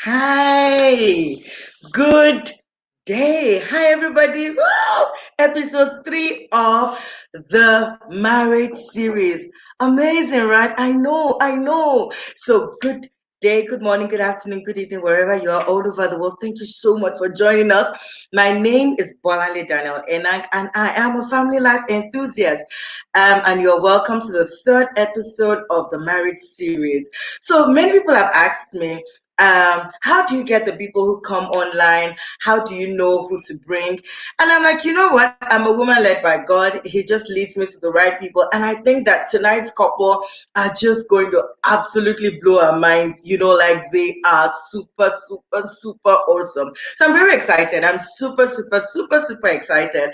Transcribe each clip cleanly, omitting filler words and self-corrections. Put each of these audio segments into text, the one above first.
Hi, good day. Hi, everybody. Woo! Episode 3 of the marriage series. Amazing, right? I know. So, good day, good morning, good afternoon, good evening, wherever you are all over the world. Thank you so much for joining us. My name is Bolanle Daniel Enang, and I am a family life enthusiast. And you're welcome to the 3rd episode of the marriage series. So, many people have asked me, how do you get the people who come online? How do you know who to bring? And I'm like, you know what? I'm a woman led by God. He just leads me to the right people. And I think that tonight's couple are just going to absolutely blow our minds. You know, like they are super awesome. So I'm very excited. I'm super excited.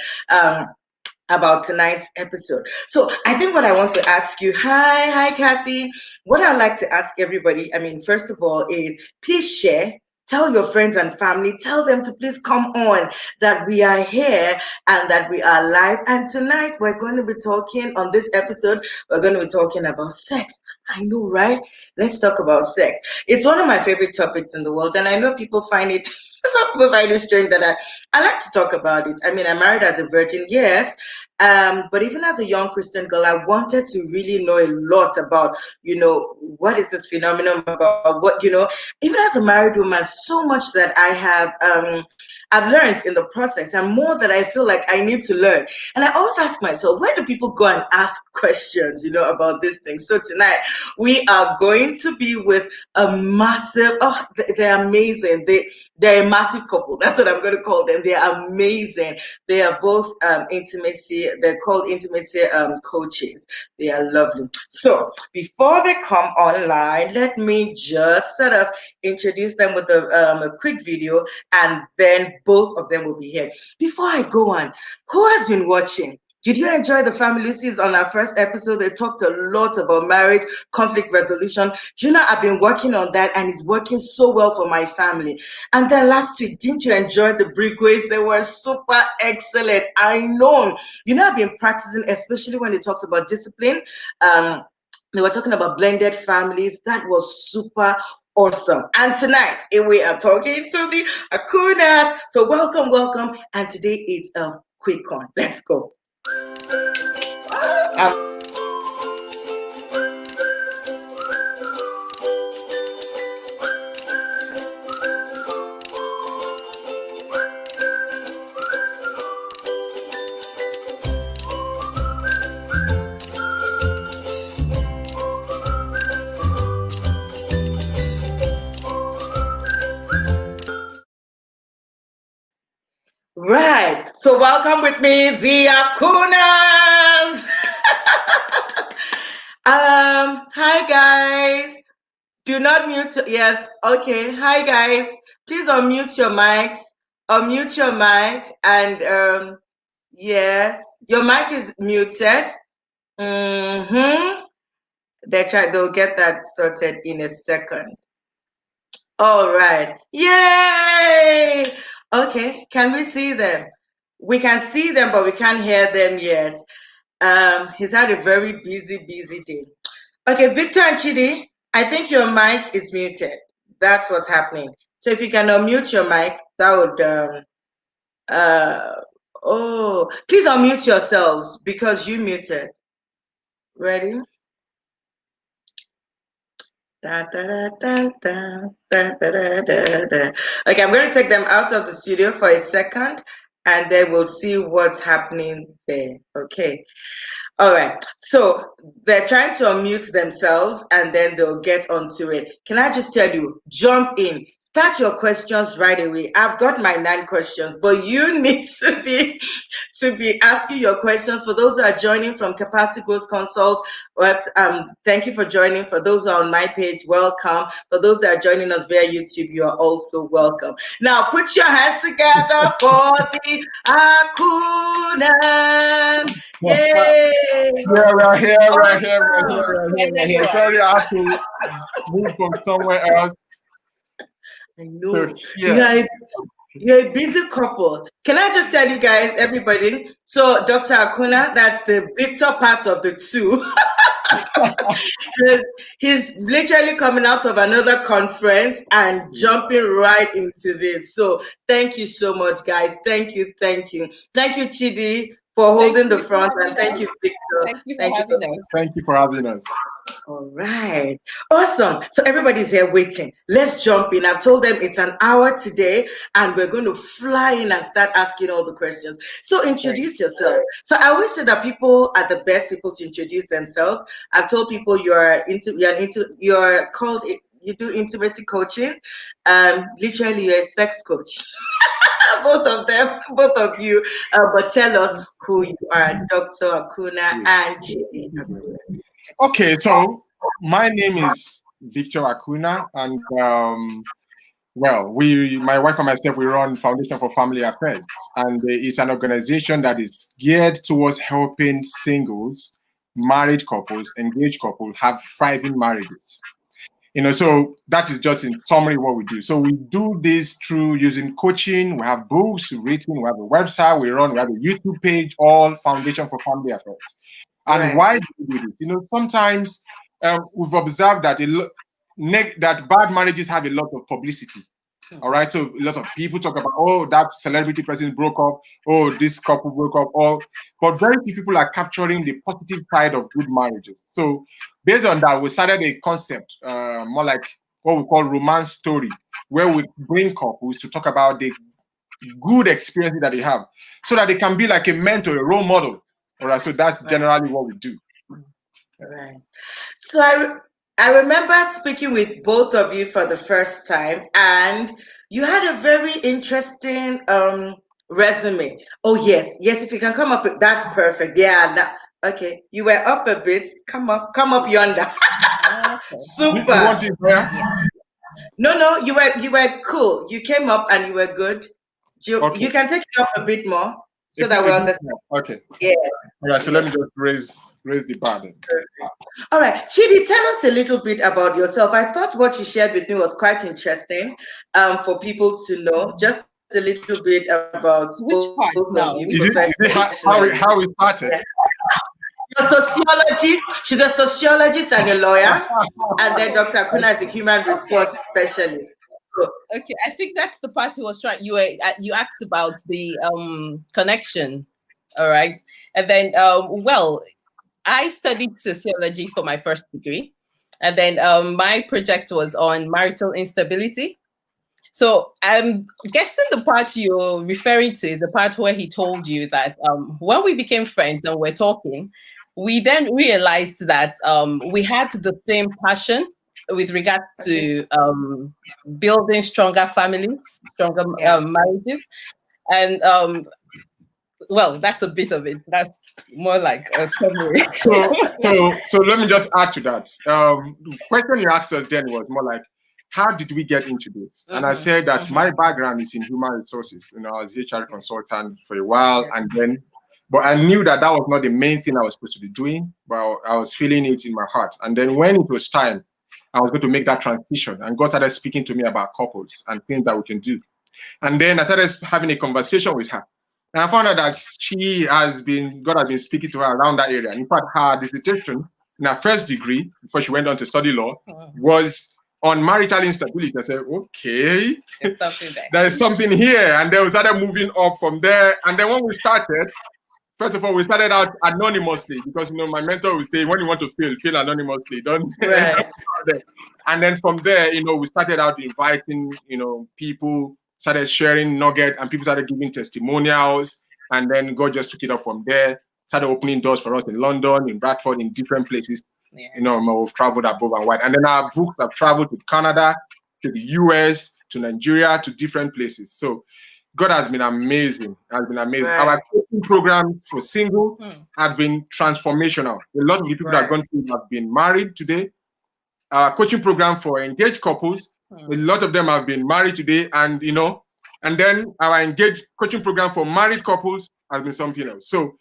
About tonight's episode. So I think what I want to ask you, hi Kathy, what I'd like to ask everybody, I mean, first of all, is please share, tell your friends and family, tell them to please come on, that we are here and that we are live. And tonight we're going to be talking on this episode, we're going to be talking about sex. I know, right? Let's talk about sex. It's one of my favorite topics in the world, and I know people find it some people find it strange that I like to talk about it. I mean, I'm married as a virgin, yes. But even as a young Christian girl, I wanted to really know a lot about, you know, what is this phenomenon about, what, you know, even as a married woman, so much that I have, I've learned in the process and more that I feel like I need to learn. And I always ask myself, where do people go and ask questions, you know, about this thing? So tonight we are going to be with a massive, they're amazing. They're a massive couple. That's what I'm going to call them. They're amazing. They are both intimacy. They're called intimacy coaches. They are lovely. So before they come online, let me just sort of introduce them with a quick video, and then both of them will be here. Before I go on, who has been watching? Did you enjoy the family Lucy's on our first episode? They talked a lot about marriage, conflict resolution. Do you know, I've been working on that and it's working so well for my family. And then last week, didn't you enjoy the breakaways? They were super excellent. I know. You know, I've been practicing, especially when it talks about discipline. They were talking about blended families. That was super awesome. And tonight, we are talking to the Akunnas. So welcome. And today is a quick one. Let's go. Right. So welcome with me, the Akunnas. Hi guys. Do not mute. Yes. Okay. Hi guys. Please unmute your mics. Unmute your mic and yes, your mic is muted. They'll get that sorted in a second. All right. Yay! Okay, can we see them? We can see them, but we can't hear them yet. He's had a very busy day. Okay, Victor and Chidi, I think your mic is muted. That's what's happening. So if you can unmute your mic, that would please unmute yourselves because you muted. Ready? Da, da, da, da, da, da, da, da, da. Okay, I'm going to take them out of the studio for a second and then we'll see what's happening there. Okay. All right. So they're trying to unmute themselves and then they'll get onto it. Can I just tell you, jump in. start your questions right away. I've got my 9 questions, but you need to be asking your questions. For those who are joining from Capacity Growth Consult, thank you for joining. For those who are on my page, welcome. For those who are joining us via YouTube, you are also welcome. Now, put your hands together for the Akunnas. Yay! Yeah, we're here, we're here, Awesome. we're here. Sorry, I have to move from somewhere else I to know. here. You're a busy couple. Can I just tell you guys, everybody? So, Dr. Akunna, that's the Victor part of the two. He's literally coming out of another conference and jumping right into this. So, thank you so much, guys. Thank you, thank you. Thank you, Chidi, for holding the front, and thank you, Victor. Thank you for having us. Thank you for having us. All right. Awesome. So everybody's here waiting. Let's jump in. I've told them it's an hour today and we're going to fly in and start asking all the questions. So introduce yourselves. So I always say that people are the best people to introduce themselves. I've told people you're called, you do intimacy coaching. Literally you're a sex coach. Both of you. But tell us who you are, Dr. Akunna and Chidi. Okay, so my name is Victor Akunna, and well, my wife and myself, we run Foundation for Family Affairs, and it's an organization that is geared towards helping singles, married couples, engaged couples have thriving marriages. So that is just in summary what we do. So we do this through using coaching. We have books written, we have a website we run, we have a YouTube page, all Foundation for Family Affairs. And why do we do this? Sometimes we've observed that that bad marriages have a lot of publicity. All right, so a lot of people talk about, oh, that celebrity person broke up, oh, this couple broke up, but very few people are capturing the positive side of good marriages. So based on that, we started a concept, more like what we call romance story, where we bring couples to talk about the good experiences that they have, so that they can be like a mentor, a role model. All right, so that's generally what we do. Right. So I remember speaking with both of you for the first time, and you had a very interesting resume. Oh yes, if you can come up, that's perfect. Yeah, okay. You were up a bit. Come up yonder. Super. You want it, yeah? No, you were cool. You came up and you were good. You can take it up a bit more so that we understand. Okay. Yeah. All right, so let me just raise the bar then. All right, Chidi, tell us a little bit about yourself. I thought what you shared with me was quite interesting for people to know. Just a little bit about both of you. Is it how we started? Yeah. You're sociology. She's a sociologist and a lawyer, and then Dr. Akunna is a human resource specialist. Okay, I think that's the part he was trying. You asked about the connection, all right, and then well, I studied sociology for my first degree, and then my project was on marital instability. So I'm guessing the part you're referring to is the part where he told you that when we became friends and we're talking, we then realized that we had the same passion with regards to building stronger families, stronger marriages. And well, that's a bit of it. That's more like a summary. So let me just add to that. The question you asked us then was more like, how did we get into this? And I said that my background is in human resources. I was HR consultant for a while, but I knew that was not the main thing I was supposed to be doing, but I was feeling it in my heart. And then when it was time, I was going to make that transition, and God started speaking to me about couples and things that we can do. And then I started having a conversation with her. And I found out that God has been speaking to her around that area. In fact, her dissertation in her first degree, before she went on to study law, was on marital instability. I said, okay, there is something here. And then we started moving up from there. And then when we started, first of all, we started out anonymously because, my mentor would say, when you want to feel anonymously. Don't. Right. And then from there, we started out inviting, people, started sharing nuggets, and people started giving testimonials. And then God just took it up from there, started opening doors for us in London, in Bradford, in different places. We've traveled above and wide. And then our books have traveled to Canada, to the US, to Nigeria, to different places. So God has been amazing. Has been amazing. Right. Our coaching program for single have been transformational. A lot of the people that have gone through have been married today. Our coaching program for engaged couples, a lot of them have been married today, and and then our engaged coaching program for married couples has been something else. So,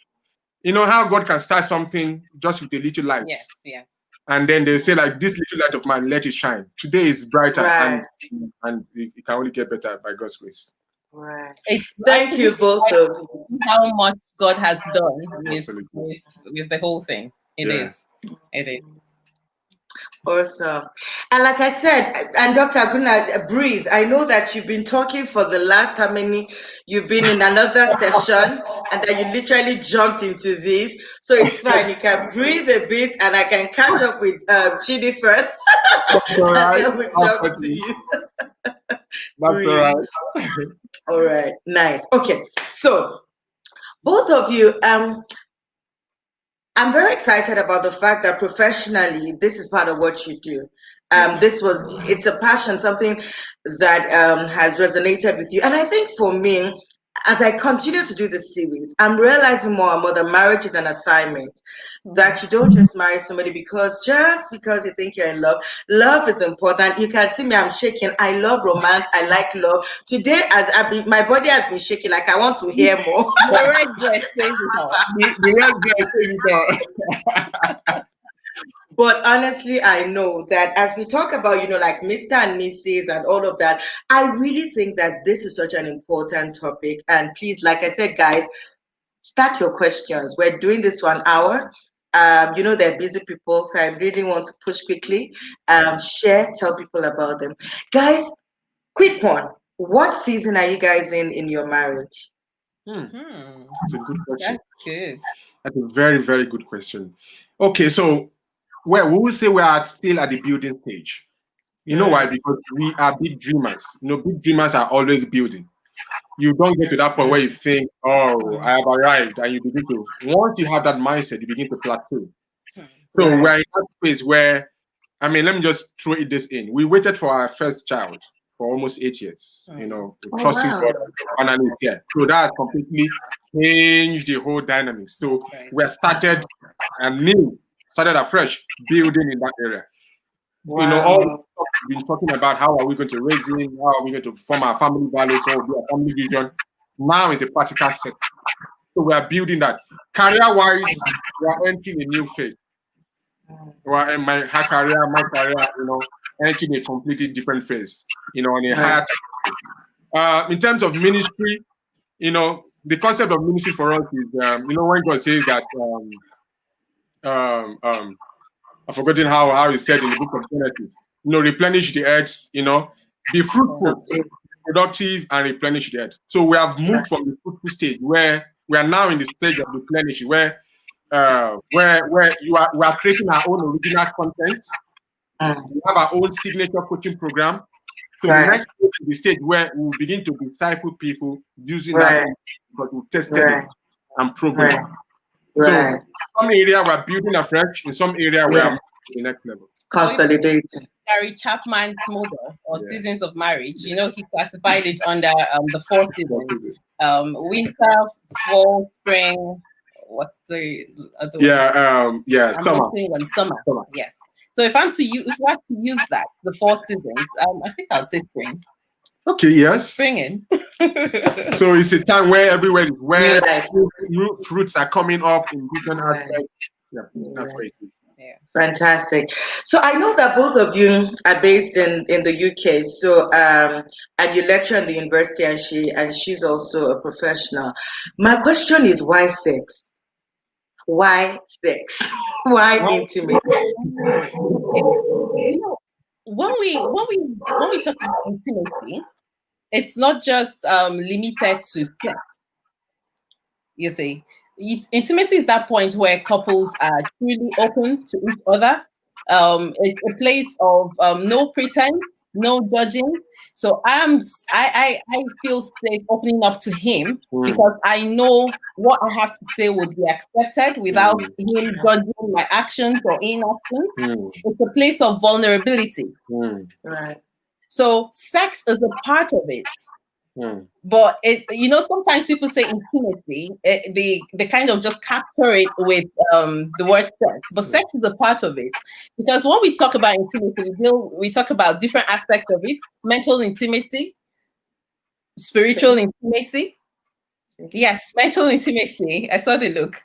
how God can start something just with a little light. Yes, yes. And then they say, like, this little light of mine, let it shine. Today is brighter, and it can only get better by God's grace. Right. Thank you both of you. How much God has done with the whole thing. It is. Awesome. And like I said, and Dr. Akunna, breathe. I know that you've been talking for the last how many, you've been in another session, and that you literally jumped into this. So it's fine. You can breathe a bit, and I can catch up with Chidi first. All right. And then we jump to you. That's all right. All right. Nice. Okay. So both of you, I'm very excited about the fact that professionally, this is part of what you do. It's a passion, something that has resonated with you. And I think for me, as I continue to do this series, I'm realizing more and more that marriage is an assignment, that you don't just marry somebody just because you think you're in love. Love is important. You can see me, I'm shaking. I love romance. I like love. Today, my body has been shaking, like I want to hear more. The red dress says it all. The red dress says it all. But honestly, I know that as we talk about, like Mr. and Mrs. and all of that, I really think that this is such an important topic. And please, like I said, guys, start your questions. We're doing this for an hour. They're busy people, so I really want to push quickly. Share, tell people about them. Guys, quick one. What season are you guys in your marriage? That's a good question. That's good. That's a very, very good question. Okay, so we will say we are still at the building stage. You know why? Because we are big dreamers. Big dreamers are always building. You don't get to that point where you think, oh, I have arrived, and you begin to, once you have that mindset, you begin to plateau. So we're in that space where, let me just throw this in. We waited for our first child for almost 8 years, trusting God. So that has completely changed the whole dynamic. So we started afresh, building in that area. All we've been talking about, how are we going to raise him, how are we going to form our family values, or do our family vision. Now it's a practical set. So we are building that. Career-wise, we are entering a new phase. In my career, entering a completely different phase, on a higher. In terms of ministry, the concept of ministry for us is, when God says that, I've forgotten how he said in the book of Genesis, replenish the earth, be fruitful, productive, and replenish the earth. So we have moved from the fruitful stage where we are now in the stage of replenishing, where we are creating our own original content. We have our own signature coaching program. So the next stage is the stage where we will begin to disciple people using that, because we've tested it and proven it. So in some area we're building afresh, in some area we are to the next level. Consolidating. Gary Chapman's model or seasons of marriage, he classified it under the 4 seasons. Winter, fall, spring, what's the other one? Summer. Yes. So if I had to use that, the 4 seasons, I think I'll say spring. Okay, yes. Springing. So it's a time where everywhere is where new fruits are coming up in different aspects. Yeah, that's what it is. Yeah. Fantastic. So I know that both of you are based in the UK. So and you lecture in the university, and she's also a professional. My question is, why sex? Why sex? Why intimate? When we talk about intimacy, it's not just limited to sex. You see, intimacy is that point where couples are truly open to each other. It's a place of no pretense, no judging. So I feel safe opening up to him because I know what I have to say would be accepted without him judging my actions or inactions. It's a place of vulnerability. Right. So sex is a part of it. Hmm. But sometimes people say intimacy, they kind of just capture it with the word sex. But sex is a part of it, because when we talk about intimacy, we talk about different aspects of it: mental intimacy, spiritual intimacy. Yes, mental intimacy. I saw the look.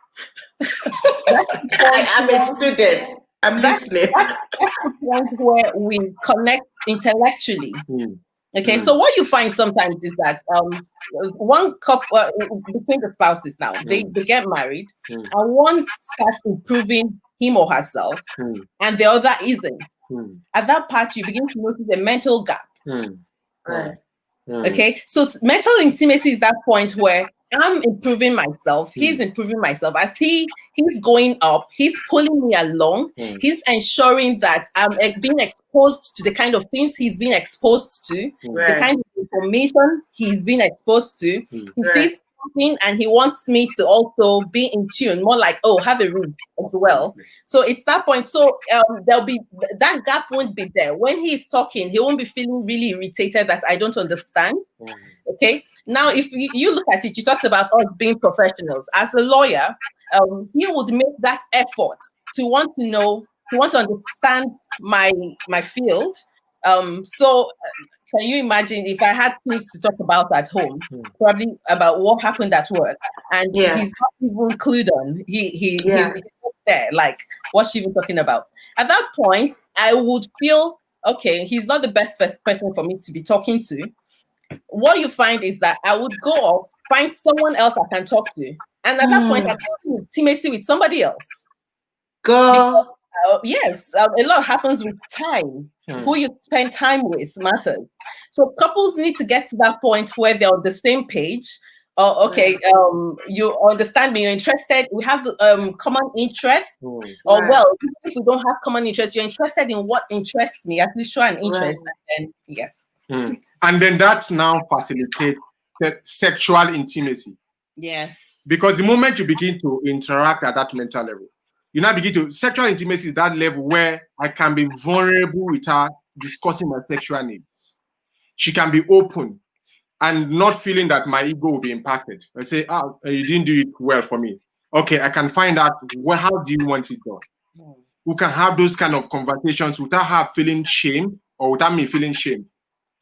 That's the point I'm a student. I'm listening. that's the point where we connect intellectually. Hmm. Okay, so what you find sometimes is that one couple between the spouses now, they get married, and one starts improving him or herself, and the other isn't. At that part, you begin to notice a mental gap. Right. Okay, so mental intimacy is that point where I'm improving myself, he's improving myself. As he's going up, he's pulling me along, he's ensuring that I'm being exposed to the kind of things he's been exposed to, the kind of information he's been exposed to. He sees something and he wants me to also be in tune, more like, oh, have a read as well. So it's that point. So there'll be that gap won't be there. When he's talking, he won't be feeling really irritated that I don't understand. Okay. Now, if you look at it, you talked about us being professionals. As a lawyer, he would make that effort to want to know, to want to understand my field. So can you imagine if I had things to talk about at home, probably about what happened at work, and he's not even clued on. He's there, like, what's she even talking about? At that point, I would feel, okay, he's not the best person for me to be talking to. What you find is that I would go off, find someone else I can talk to, and at that point, I'm in intimacy with somebody else. Go. Yes, a lot happens with time. Who you spend time with matters. So couples need to get to that point where they're on the same page. Okay, you understand me, you're interested, we have the common interest. Or well, if we don't have common interest, you're interested in what interests me, at least show an interest. And yes. And then that now facilitates sexual intimacy. Yes. Because the moment you begin to interact at that mental level, you now begin to, sexual intimacy is that level where I can be vulnerable with her, discussing my sexual needs. She can be open and not feeling that my ego will be impacted. I say, you didn't do it well for me. Okay, I can find out, how do you want it done? We can have those kind of conversations without her feeling shame or without me feeling shame.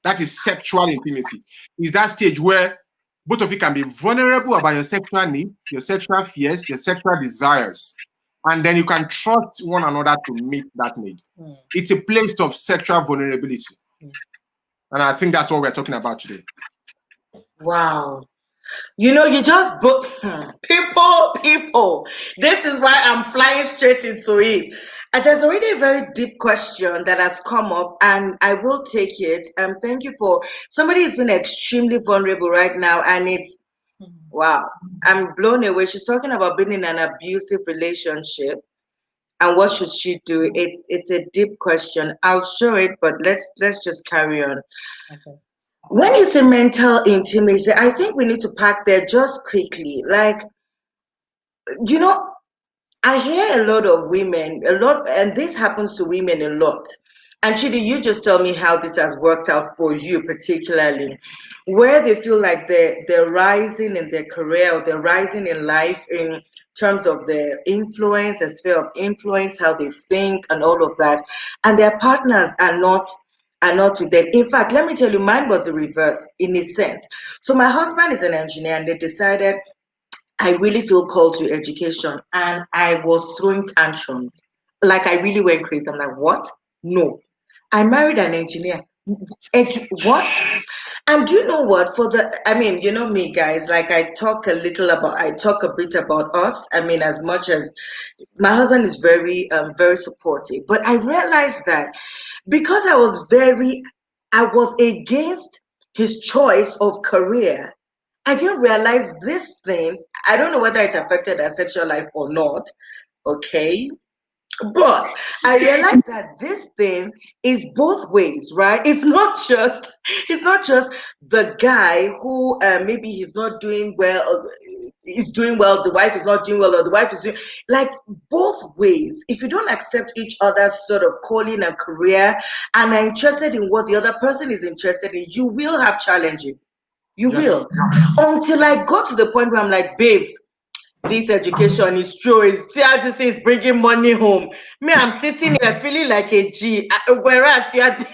That is sexual intimacy. Is that stage where both of you can be vulnerable about your sexual needs, your sexual fears, your sexual desires. And then you can trust one another to meet that need. It's a place of sexual vulnerability. And I think that's what we're talking about today. Wow. You know, you just people. This is why I'm flying straight into it. And there's already a very deep question that has come up, and I will take it. Thank you for somebody has been extremely vulnerable right now, and it's wow. I'm blown away. She's talking about being in an abusive relationship, and what should she do? It's a deep question. I'll show it, but let's just carry on. Okay. When you say mental intimacy, I think we need to pack there just quickly. Like, you know, I hear a lot of women, and this happens to women a lot. And Chidi, you just tell me how this has worked out for you, particularly, where they feel like they're rising in their career, or they're rising in life in terms of their influence, their sphere of influence, how they think, and all of that, and their partners are not with them. In fact, let me tell you, mine was the reverse in a sense. So my husband is an engineer, and they decided I really feel called to education, and I was throwing tantrums. Like I really went crazy. I'm like, what? No. I married an engineer. What? And do you know what? I mean, you know me, guys, like I talk a bit about us. I mean, as much as my husband is very, very supportive, but I realized that because I was against his choice of career, I didn't realize this thing. I don't know whether it affected our sexual life or not. Okay. But I realized that this thing is both ways, right? It's not just the guy who maybe he's not doing well, or is doing well, the wife is not doing well, or the wife is doing like both ways. If you don't accept each other's sort of calling and career and are interested in what the other person is interested in, you will have challenges. You Yes. will. Until I got to the point where I'm like, babes, this education is true. CRTC is bringing money home. Me, I'm sitting here feeling like a G, whereas CRTC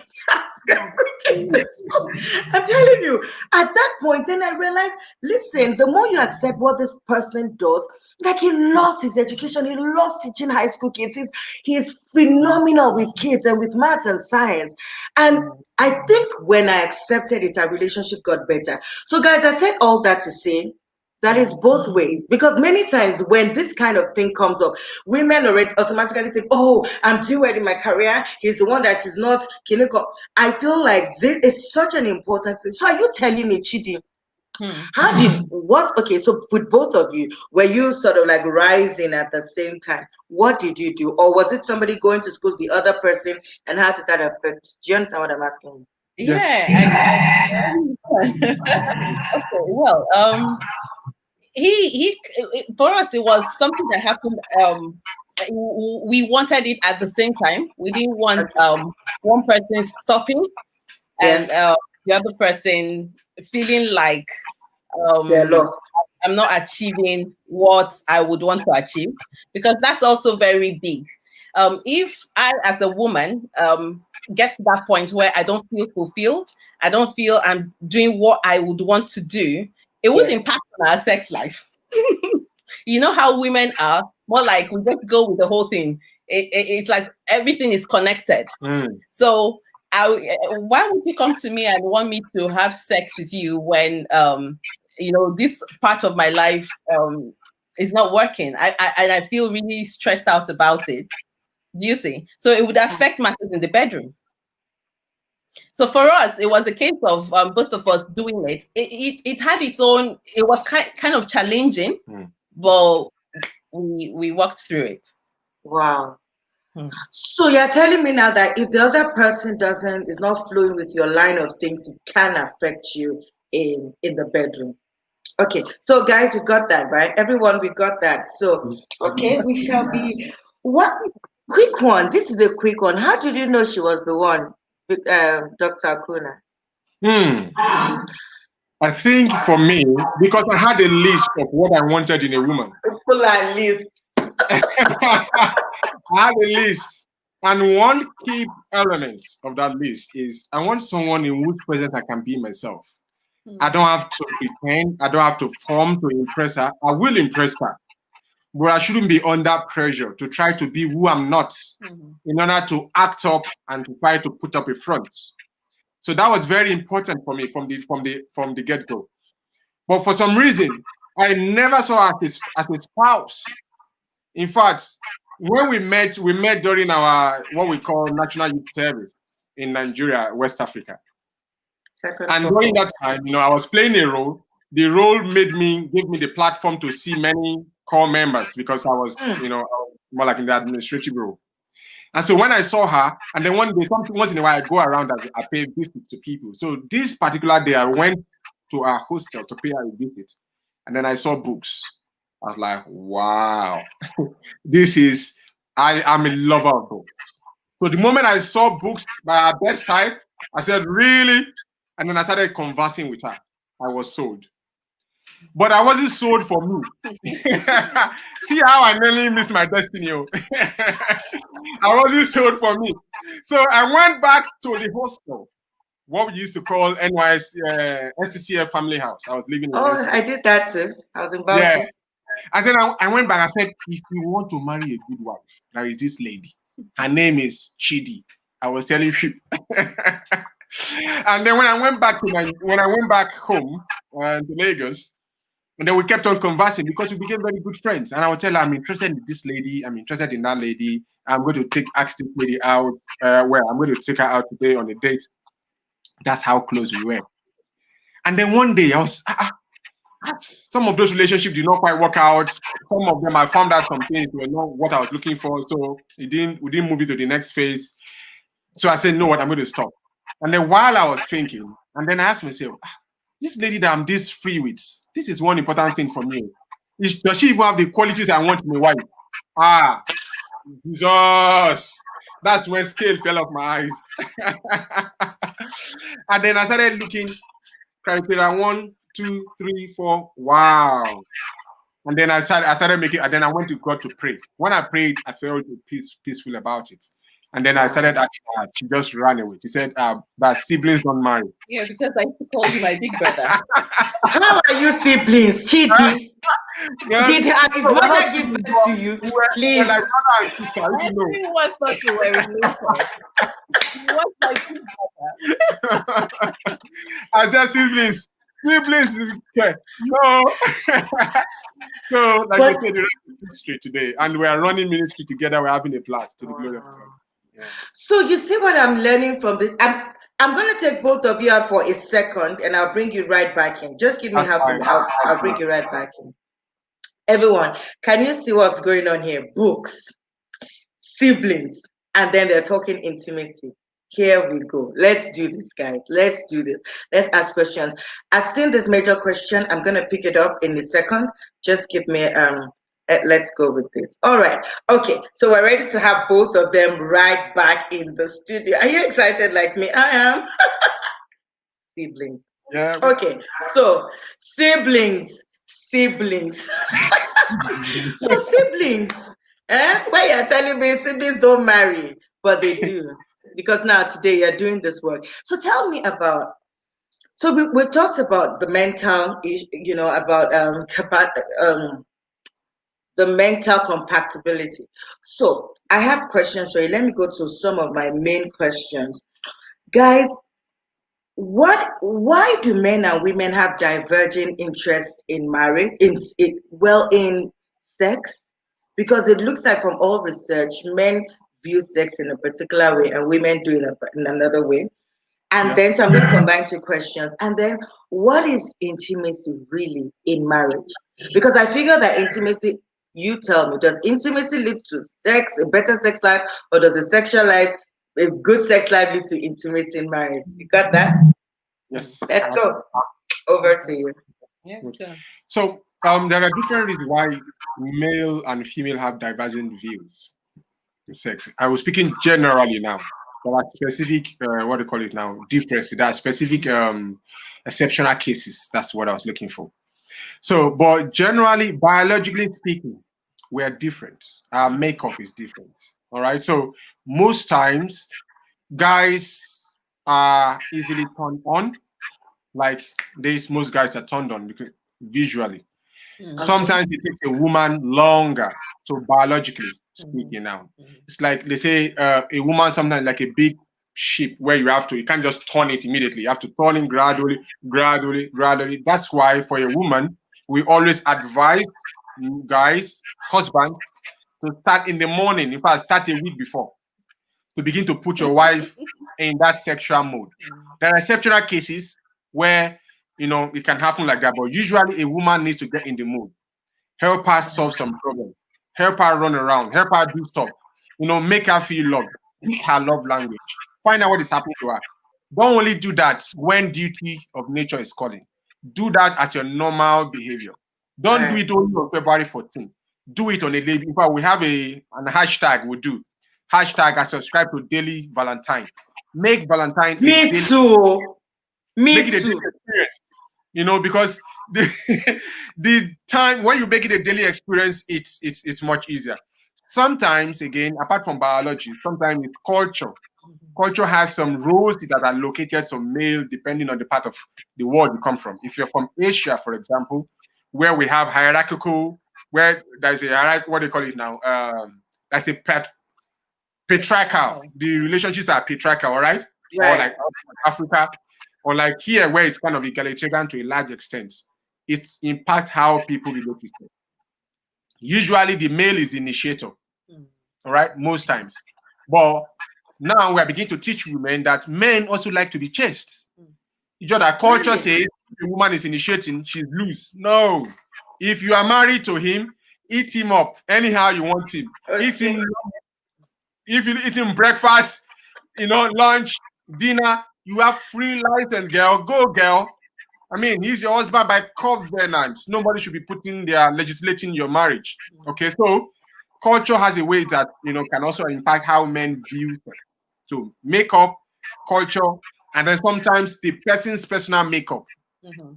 bringing this home. I'm telling you, at that point, then I realized, listen, the more you accept what this person does, like he lost his education, he lost teaching high school kids. He's phenomenal with kids and with maths and science. And I think when I accepted it, our relationship got better. So, guys, I said all that to say that is both ways, because many times when this kind of thing comes up, women already automatically think, "Oh, I'm doing well in my career. He's the one that is not Kineko." I feel like this is such an important thing. So, are you telling me, Chidi, how did what? Okay, so with both of you, were you sort of like rising at the same time? What did you do, or was it somebody going to school, the other person, and how did that affect? Do you understand what I'm asking? Yes. Yeah. Okay. Well, he for us it was something that happened. We wanted it at the same time. We didn't want one person stopping and Yes, the other person feeling like they're um lost. I'm not achieving what I would want to achieve, because that's also very big. If I, as a woman, get to that point where I don't feel fulfilled, I don't feel I'm doing what I would want to do, it would Yes. impact on our sex life. You know how women are more like we just go with the whole thing. It's like everything is connected. Mm. So why would you come to me and want me to have sex with you when this part of my life is not working? I feel really stressed out about it. Do you see? So it would affect matters in the bedroom. So for us, it was a case of both of us doing it. It had its own. It was kind of challenging, but we walked through it. Wow. So you're telling me now that if the other person is not flowing with your line of things, it can affect you in the bedroom. Okay, so guys, we got that, right? Everyone, we got that. So okay, we shall be what quick one. This is a quick one. How did you know she was the one, Dr. Akuna? Hmm. I think for me, because I had a list of what I wanted in a woman. Full and list. I had a list. And one key element of that list is I want someone in whose presence I can be myself. I don't have to pretend. I don't have to form to impress her. I will impress her. But I shouldn't be under pressure to try to be who I'm not in order to act up and to try to put up a front. So that was very important for me from the get-go. But for some reason, I never saw her as a spouse. In fact, when we met during our what we call National Youth Service in Nigeria, West Africa. Second And during that time, I was playing a role. The role gave me the platform to see many core members because I was, I was more like in the administrative role. And so when I saw her, and then one day, once in a while, I go around and I pay visits to people. So this particular day, I went to our hostel to pay her a visit. And then I saw books. I was like, wow, I'm a lover of books. So the moment I saw books by her bedside, I said, really? And then I started conversing with her. I was sold. But I wasn't sold for me. See how I nearly missed my destiny. I wasn't sold for me. So I went back to the hostel, what we used to call NCCF family house. I was living in NCCF. I did that too. I was in Bauchi. Yeah. I said, I went back. I said, if you want to marry a good wife, there is this lady. Her name is Chidi. I was telling you. And then when I went back home to Lagos, and then we kept on conversing because we became very good friends. And I would tell her, I'm interested in this lady. I'm interested in that lady. I'm going to ask this lady out. I'm going to take her out today on a date. That's how close we were. And then one day I was, some of those relationships did not quite work out. Some of them I found out some things were not what I was looking for. So we didn't move it to the next phase. So I said, no, what, I'm going to stop. And then while I was thinking, and then I asked myself, this lady that I'm this free with, this is one important thing for me. Does she even have the qualities I want in a wife? Jesus. That's when scale fell off my eyes. And then I started looking, criteria 1, 2, 3, 4. Wow. And then I started making, and then I went to God to pray. When I prayed, I felt peaceful about it. And then I started asking her, she just ran away. She said that siblings don't marry. Yeah, because I called you my big brother. How are you siblings? Chidi? Did his mother give birth to you? Please. Like brother and sister, Everyone thought we were related. What's my big brother? I said siblings. Siblings. Okay. So like I said, we're in ministry today, and we are running ministry together. We're having a blast to the glory of God. Yeah. So you see what I'm learning from this. I'm going to take both of you out for a second, and I'll bring you right back in. Just give me I'll bring you right back in. Everyone, can you see what's going on here? Books, siblings, and then they're talking intimacy. Here we go. Let's do this, guys. Let's do this. Let's ask questions. I've seen this major question. I'm going to pick it up in a second. Just give me let's go with this. All right. Okay. So we're ready to have both of them right back in the studio. Are you excited like me? I am. Siblings. Yeah. Okay. So siblings. So siblings. Why you're telling me siblings don't marry, but they do. Because now today you're doing this work. So tell me about. So we've talked about the mental, about the mental compatibility. So I have questions for you. Let me go to some of my main questions, guys. Why do men and women have diverging interests in marriage? In sex, because it looks like from all research, men view sex in a particular way and women do it in another way. And then, so I'm going to combine two questions. And then, what is intimacy really in marriage? Because I figure that intimacy, you tell me, does intimacy lead to sex, a better sex life, or does a good sex life lead to intimacy in marriage? You got that? Yes. Let's go. Over to you. Yeah. Sure. So there are different reasons why male and female have divergent views in sex. I was speaking generally now. There are specific, what do you call it now, differences. There are specific exceptional cases. That's what I was looking for. So, but generally, biologically speaking, we are different. Our makeup is different. All right. So most times, guys are easily turned on. Like most guys are turned on because visually. Sometimes it takes a woman longer. So biologically speaking now, it's like they say a woman sometimes like a big ship where you can't just turn it immediately. You have to turn it gradually. That's why for a woman, we always advise guys, husbands, to start in the morning. In fact, start a week before to begin to put your wife in that sexual mode. There are exceptional cases where it can happen like that, but usually a woman needs to get in the mood. Help her solve some problems. Help her run around. Help her do stuff. Make her feel loved. Speak her love language. Find out what is happening to her. Don't only do that when duty of nature is calling. Do that at your normal behavior. Don't do it only on February 14th. Do it on a daily. In fact, we have an hashtag we do. Hashtag I subscribe to Daily Valentine. Make Valentine Me a daily, too. make it a daily experience. Because the time when you make it a daily experience, it's much easier. Sometimes, again, apart from biology, sometimes it's culture. Culture has some rules that are located some male depending on the part of the world you come from. If you're from Asia, for example, where we have hierarchical, where there's a hierarchy, what do you call it now? That's a patriarchal. The relationships are patriarchal, all right? Or like Africa, or like here where it's kind of egalitarian to a large extent. It impacts how people relate with it. Usually the male is the initiator, all right, most times. But now we are beginning to teach women that men also like to be chased. Just that culture says the woman is initiating, she's loose. No. If you are married to him, eat him up anyhow you want him. Eat him. If you eat him breakfast, lunch, dinner, you have free license, girl. Go, girl. I mean, he's your husband by covenant. Nobody should be legislating your marriage. Okay, so culture has a way that can also impact how men view sex. So makeup, culture, and then sometimes the person's personal makeup.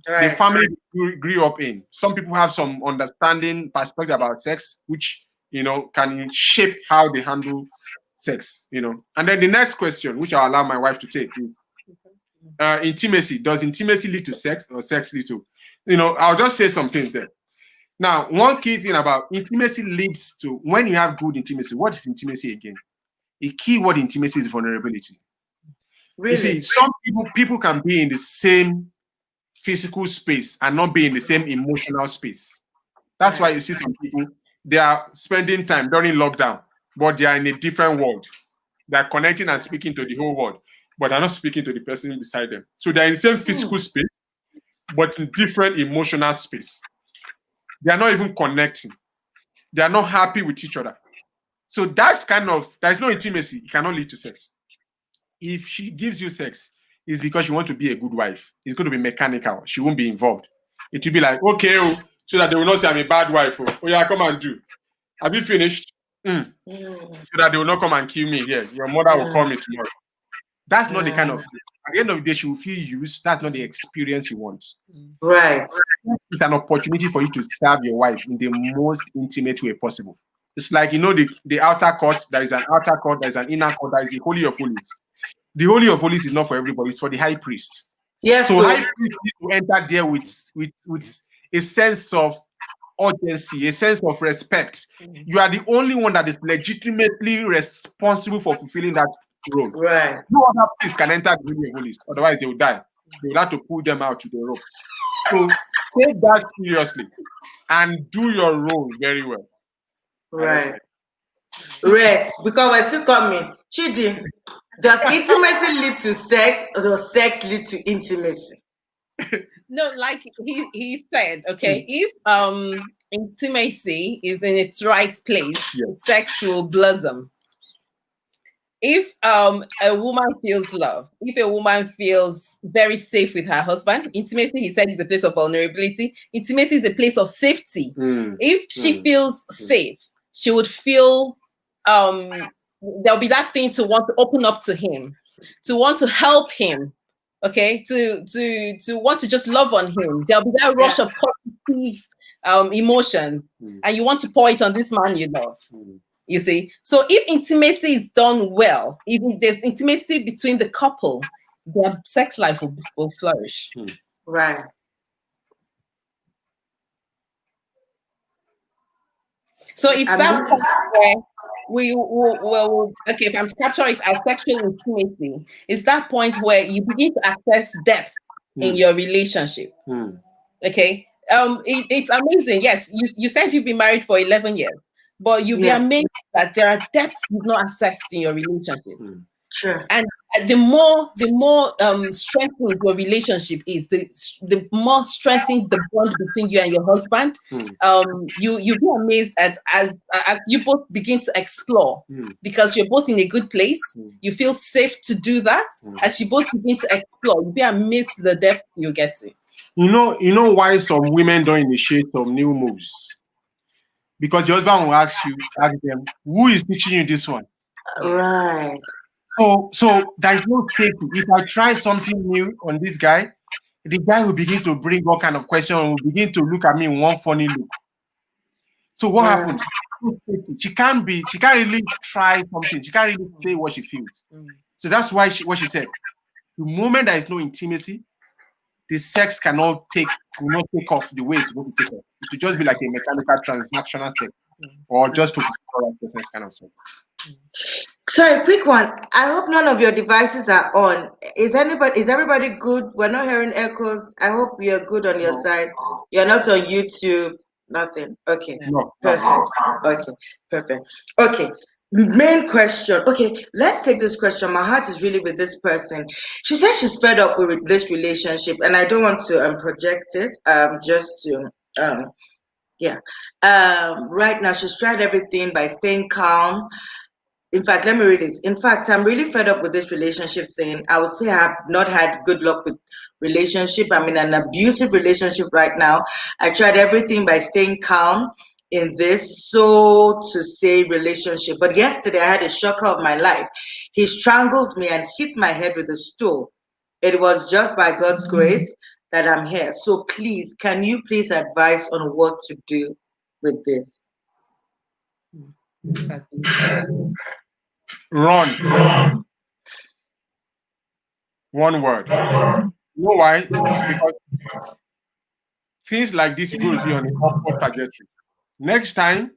Right. The family grew up in. Some people have some understanding perspective about sex, which can shape how they handle sex. And then the next question, which I'll allow my wife to take, is intimacy. Does intimacy lead to sex, or sex lead to? I'll just say some things there. Now, one key thing about intimacy leads to, when you have good intimacy. What is intimacy again? A key word intimacy is vulnerability. Really? You see, some people can be in the same physical space and not be in the same emotional space. That's why you see some people, they are spending time during lockdown, but they are in a different world. They're connecting and speaking to the whole world, but they're not speaking to the person beside them. So they're in the same physical space, but in different emotional space. They are not even connecting. They are not happy with each other. So there's no intimacy. It cannot lead to sex. If she gives you sex, it's because she wants to be a good wife. It's going to be mechanical. She won't be involved. It will be like, okay, so that they will not say I'm a bad wife. Oh yeah, come and do. Have you finished? So that they will not come and kill me here. Your mother will call me tomorrow. That's not the kind of. At the end of the day, she will feel used. That's not the experience you want. Right. It's an opportunity for you to serve your wife in the most intimate way possible. It's like, the outer court. There is an outer court. There is an inner court. There is the Holy of Holies. The Holy of Holies is not for everybody. It's for the high priest. Yes. So high priest need to enter there with a sense of urgency, a sense of respect. You are the only one that is legitimately responsible for fulfilling that role. Right. No other priest can enter the Holy of Holies. Otherwise, they will die. They will have to pull them out to the rope. So take that seriously and do your role very well. Right. Rest, because we're still coming. Chidi, does intimacy lead to sex, or does sex lead to intimacy? No, like he said, okay, if intimacy is in its right place, sex will blossom. If a woman feels love, if a woman feels very safe with her husband, intimacy, he said, is a place of vulnerability. Intimacy is a place of safety. If she feels safe, she would feel there'll be that thing to want to open up to him, to want to help him, okay, to want to just love on him. There'll be that rush of positive emotions, and you want to pour it on this man you love. You see, so if intimacy is done well, if there's intimacy between the couple, their sex life will flourish. Right. So it's that point where we will, okay, if I'm to capture it as sexual intimacy, it's that point where you begin to access depth in your relationship. Okay, it's amazing. Yes, you said you've been married for 11 years. But you'll be amazed that there are depths you've not accessed in your relationship. Sure. And the more strengthened your relationship is, the more strengthened the bond between you and your husband. You'll be amazed at as you both begin to explore, because you're both in a good place. You feel safe to do that. As you both begin to explore, you'll be amazed at the depth you get to. You know why some women don't initiate some new moves? Because your husband will ask them, who is teaching you this one? Right. So there's no safety. If I try something new on this guy, the guy will begin to bring all kind of questions and will begin to look at me in one funny look. So what happens? She can't really try something. She can't really say what she feels. So that's why what she said. The moment there is no intimacy, the sex will not take off the way it's supposed to take off. It will just be like a mechanical transactional sex, or just to fulfill that kind of sex. Sorry, quick one. I hope none of your devices are on. Is everybody good? We're not hearing echoes. I hope you're good on your side. You're not on YouTube. Nothing. Okay. No. Perfect. Okay. Perfect. Okay. main question. Okay, let's take this question. My heart is really with this person. She says she's fed up with this relationship, and I don't want to project it. Just to yeah. Right now she's tried everything by staying calm. In fact, let me read it. In fact, I'm really fed up with this relationship thing. I would say I have not had good luck with relationship. I'm in an abusive relationship right now. I tried everything by staying calm in this so to say relationship. But yesterday I had a shocker of my life. He strangled me and hit my head with a stool. It was just by God's grace that I'm here. So please, can you please advise on what to do with this? Run. One word. You know why? Because things like this, you're going to be on an upward trajectory. Next time,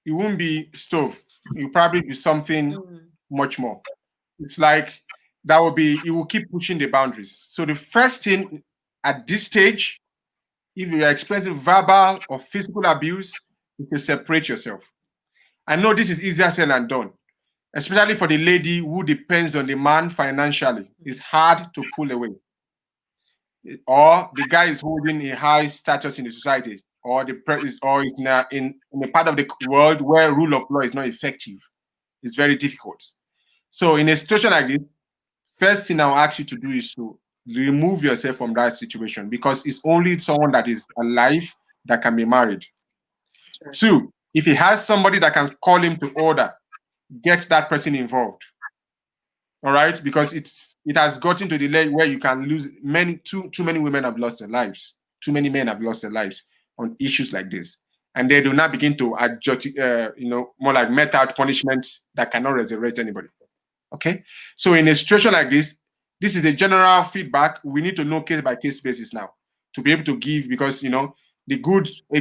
it won't be stove. It'll probably be something much more. It's like that will be, it will keep pushing the boundaries. So the first thing at this stage, if you are experiencing verbal or physical abuse, you can separate yourself. I know this is easier said than done, especially for the lady who depends on the man financially. It's hard to pull away. Or the guy is holding a high status in the society, or or is in a part of the world where rule of law is not effective. It's very difficult. So in a situation like this, first thing I'll ask you to do is to remove yourself from that situation, because it's only someone that is alive that can be married. Sure. Two, if he has somebody that can call him to order, get that person involved. All right, because it has gotten to the level where you can lose too many women have lost their lives. Too many men have lost their lives on issues like this, and they do not begin to adjust, more like met out punishments that cannot resurrect anybody. Okay, so in a situation like this is a general feedback. We need to know case by case basis now to be able to give, because a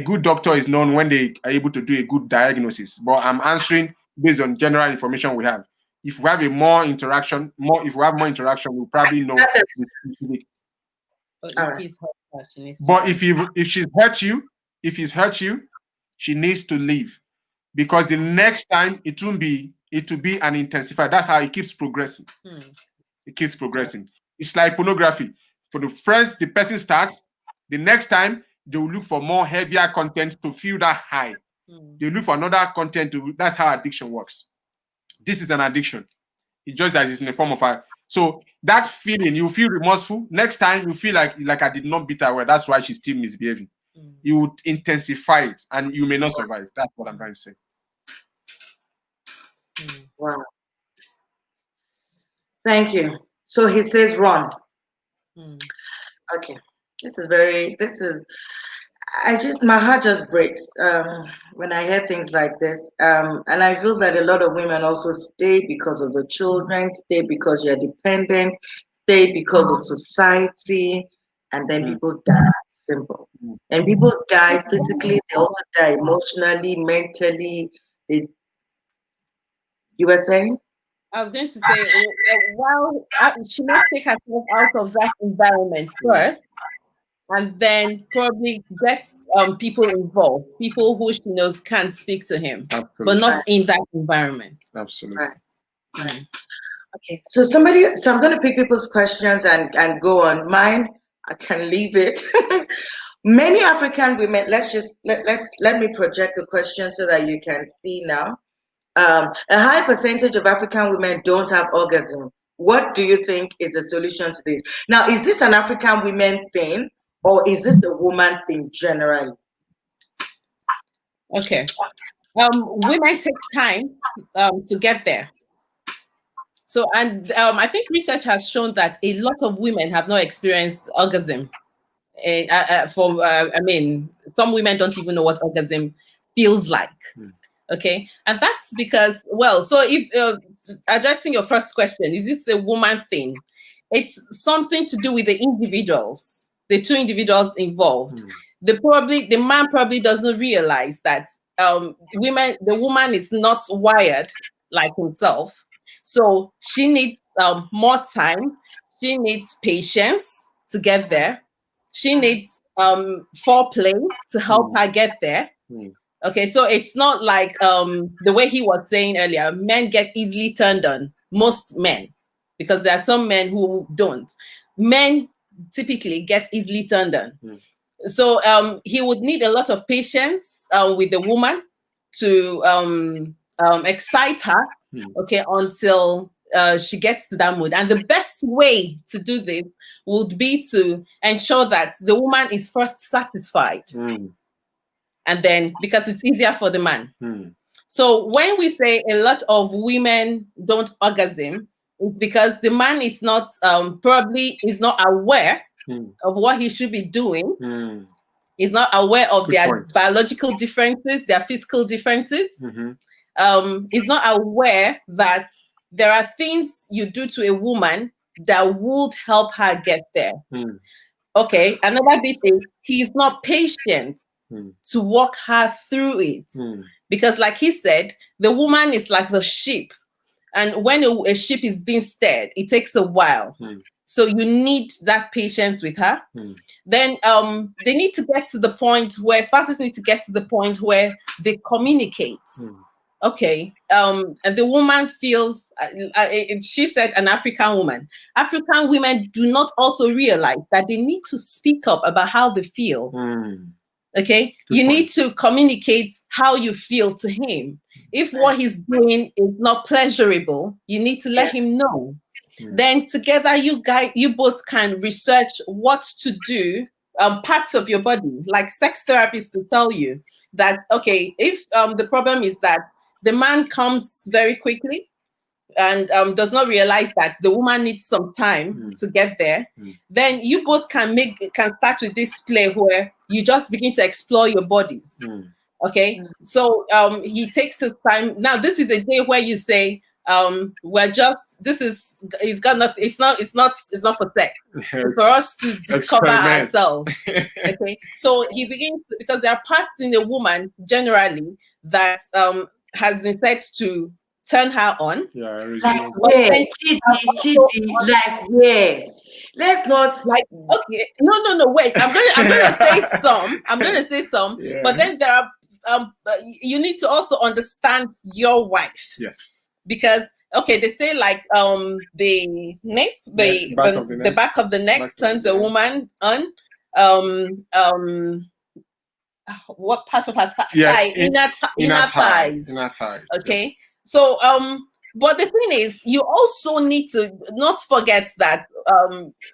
good doctor is known when they are able to do a good diagnosis. But I'm answering based on general information we have. If we have if we have more interaction, we'll probably know. But if she's hurt you, she needs to leave, because the next time it will be an intensifier. That's how it keeps progressing. It keeps progressing. It's like pornography. For the person starts. The next time they will look for more heavier content to feel that high. They look for another content that's how addiction works. This is an addiction. It's just that it's in the form of so that feeling, you feel remorseful. Next time you feel like I did not beat her well. That's why she's still misbehaving. You would intensify it and you may not survive. That's what I'm trying to say. Wow. Thank you. So he says run. Okay. My heart just breaks when I hear things like this. And I feel that a lot of women also stay because of the children, stay because you're dependent, stay because of society, and then people die. Simple. And people die physically, they also die emotionally, mentally. You were saying? I was going to say, well, she must take herself out of that environment first, and then probably gets people involved, people who she knows can speak to him. Absolutely. But not in that environment. Absolutely. Right. Okay, so I'm going to pick people's questions and go on. Mine, I can leave it. Many African women, let me project the question so that you can see now. A high percentage of African women don't have orgasm. What do you think is the solution to this? Now, is this an African women thing, or is this a woman thing generally? Okay. Women take time to get there. So, and I think research has shown that a lot of women have not experienced orgasm. Some women don't even know what orgasm feels like. Okay, and that's because, so if addressing your first question, is this a woman thing? It's something to do with the individuals, the two individuals involved. The man probably doesn't realize that the woman is not wired like himself, so she needs more time. She needs patience to get there. She needs foreplay to help her get there. Okay, so it's not like the way he was saying earlier, men get easily turned on, most men, because there are some men who don't. Men typically get easily turned on. So he would need a lot of patience with the woman to excite her, okay, until she gets to that mood. And the best way to do this would be to ensure that the woman is first satisfied. And then, because it's easier for the man. So when we say a lot of women don't orgasm, it's because the man is not probably is not aware of what he should be doing. He's not aware of their biological differences, their physical differences. He's not aware that there are things you do to a woman that would help her get there. Okay, another bit is he's not patient to walk her through it. Because like he said, the woman is like the sheep. And when a sheep is being stirred, it takes a while. So you need that patience with her. Then they need to get to the point where spouses need to get to the point where they communicate. Okay, and the woman feels, she said an African woman. African women do not also realize that they need to speak up about how they feel. Okay, you need to communicate how you feel to him. If what he's doing is not pleasurable, you need to let him know. Then together you both can research what to do, parts of your body, like sex therapists to tell you that, okay, if the problem is that the man comes very quickly and does not realize that the woman needs some time to get there, then you both can start with this play where you just begin to explore your bodies. Okay, so he takes his time. Now this is a day where you say, it's not for sex. It's for us to discover ourselves. Okay, so he begins because there are parts in a woman generally that has been said to turn her on. Like where? Chidi, like where? Let's not like okay. No, wait. I'm gonna say some. But then there are you need to also understand your wife. Yes. Because okay, they say like the neck, the back of the neck turns a woman on. What part of her thigh? Inner thighs. Okay. So but the thing is, you also need to not forget that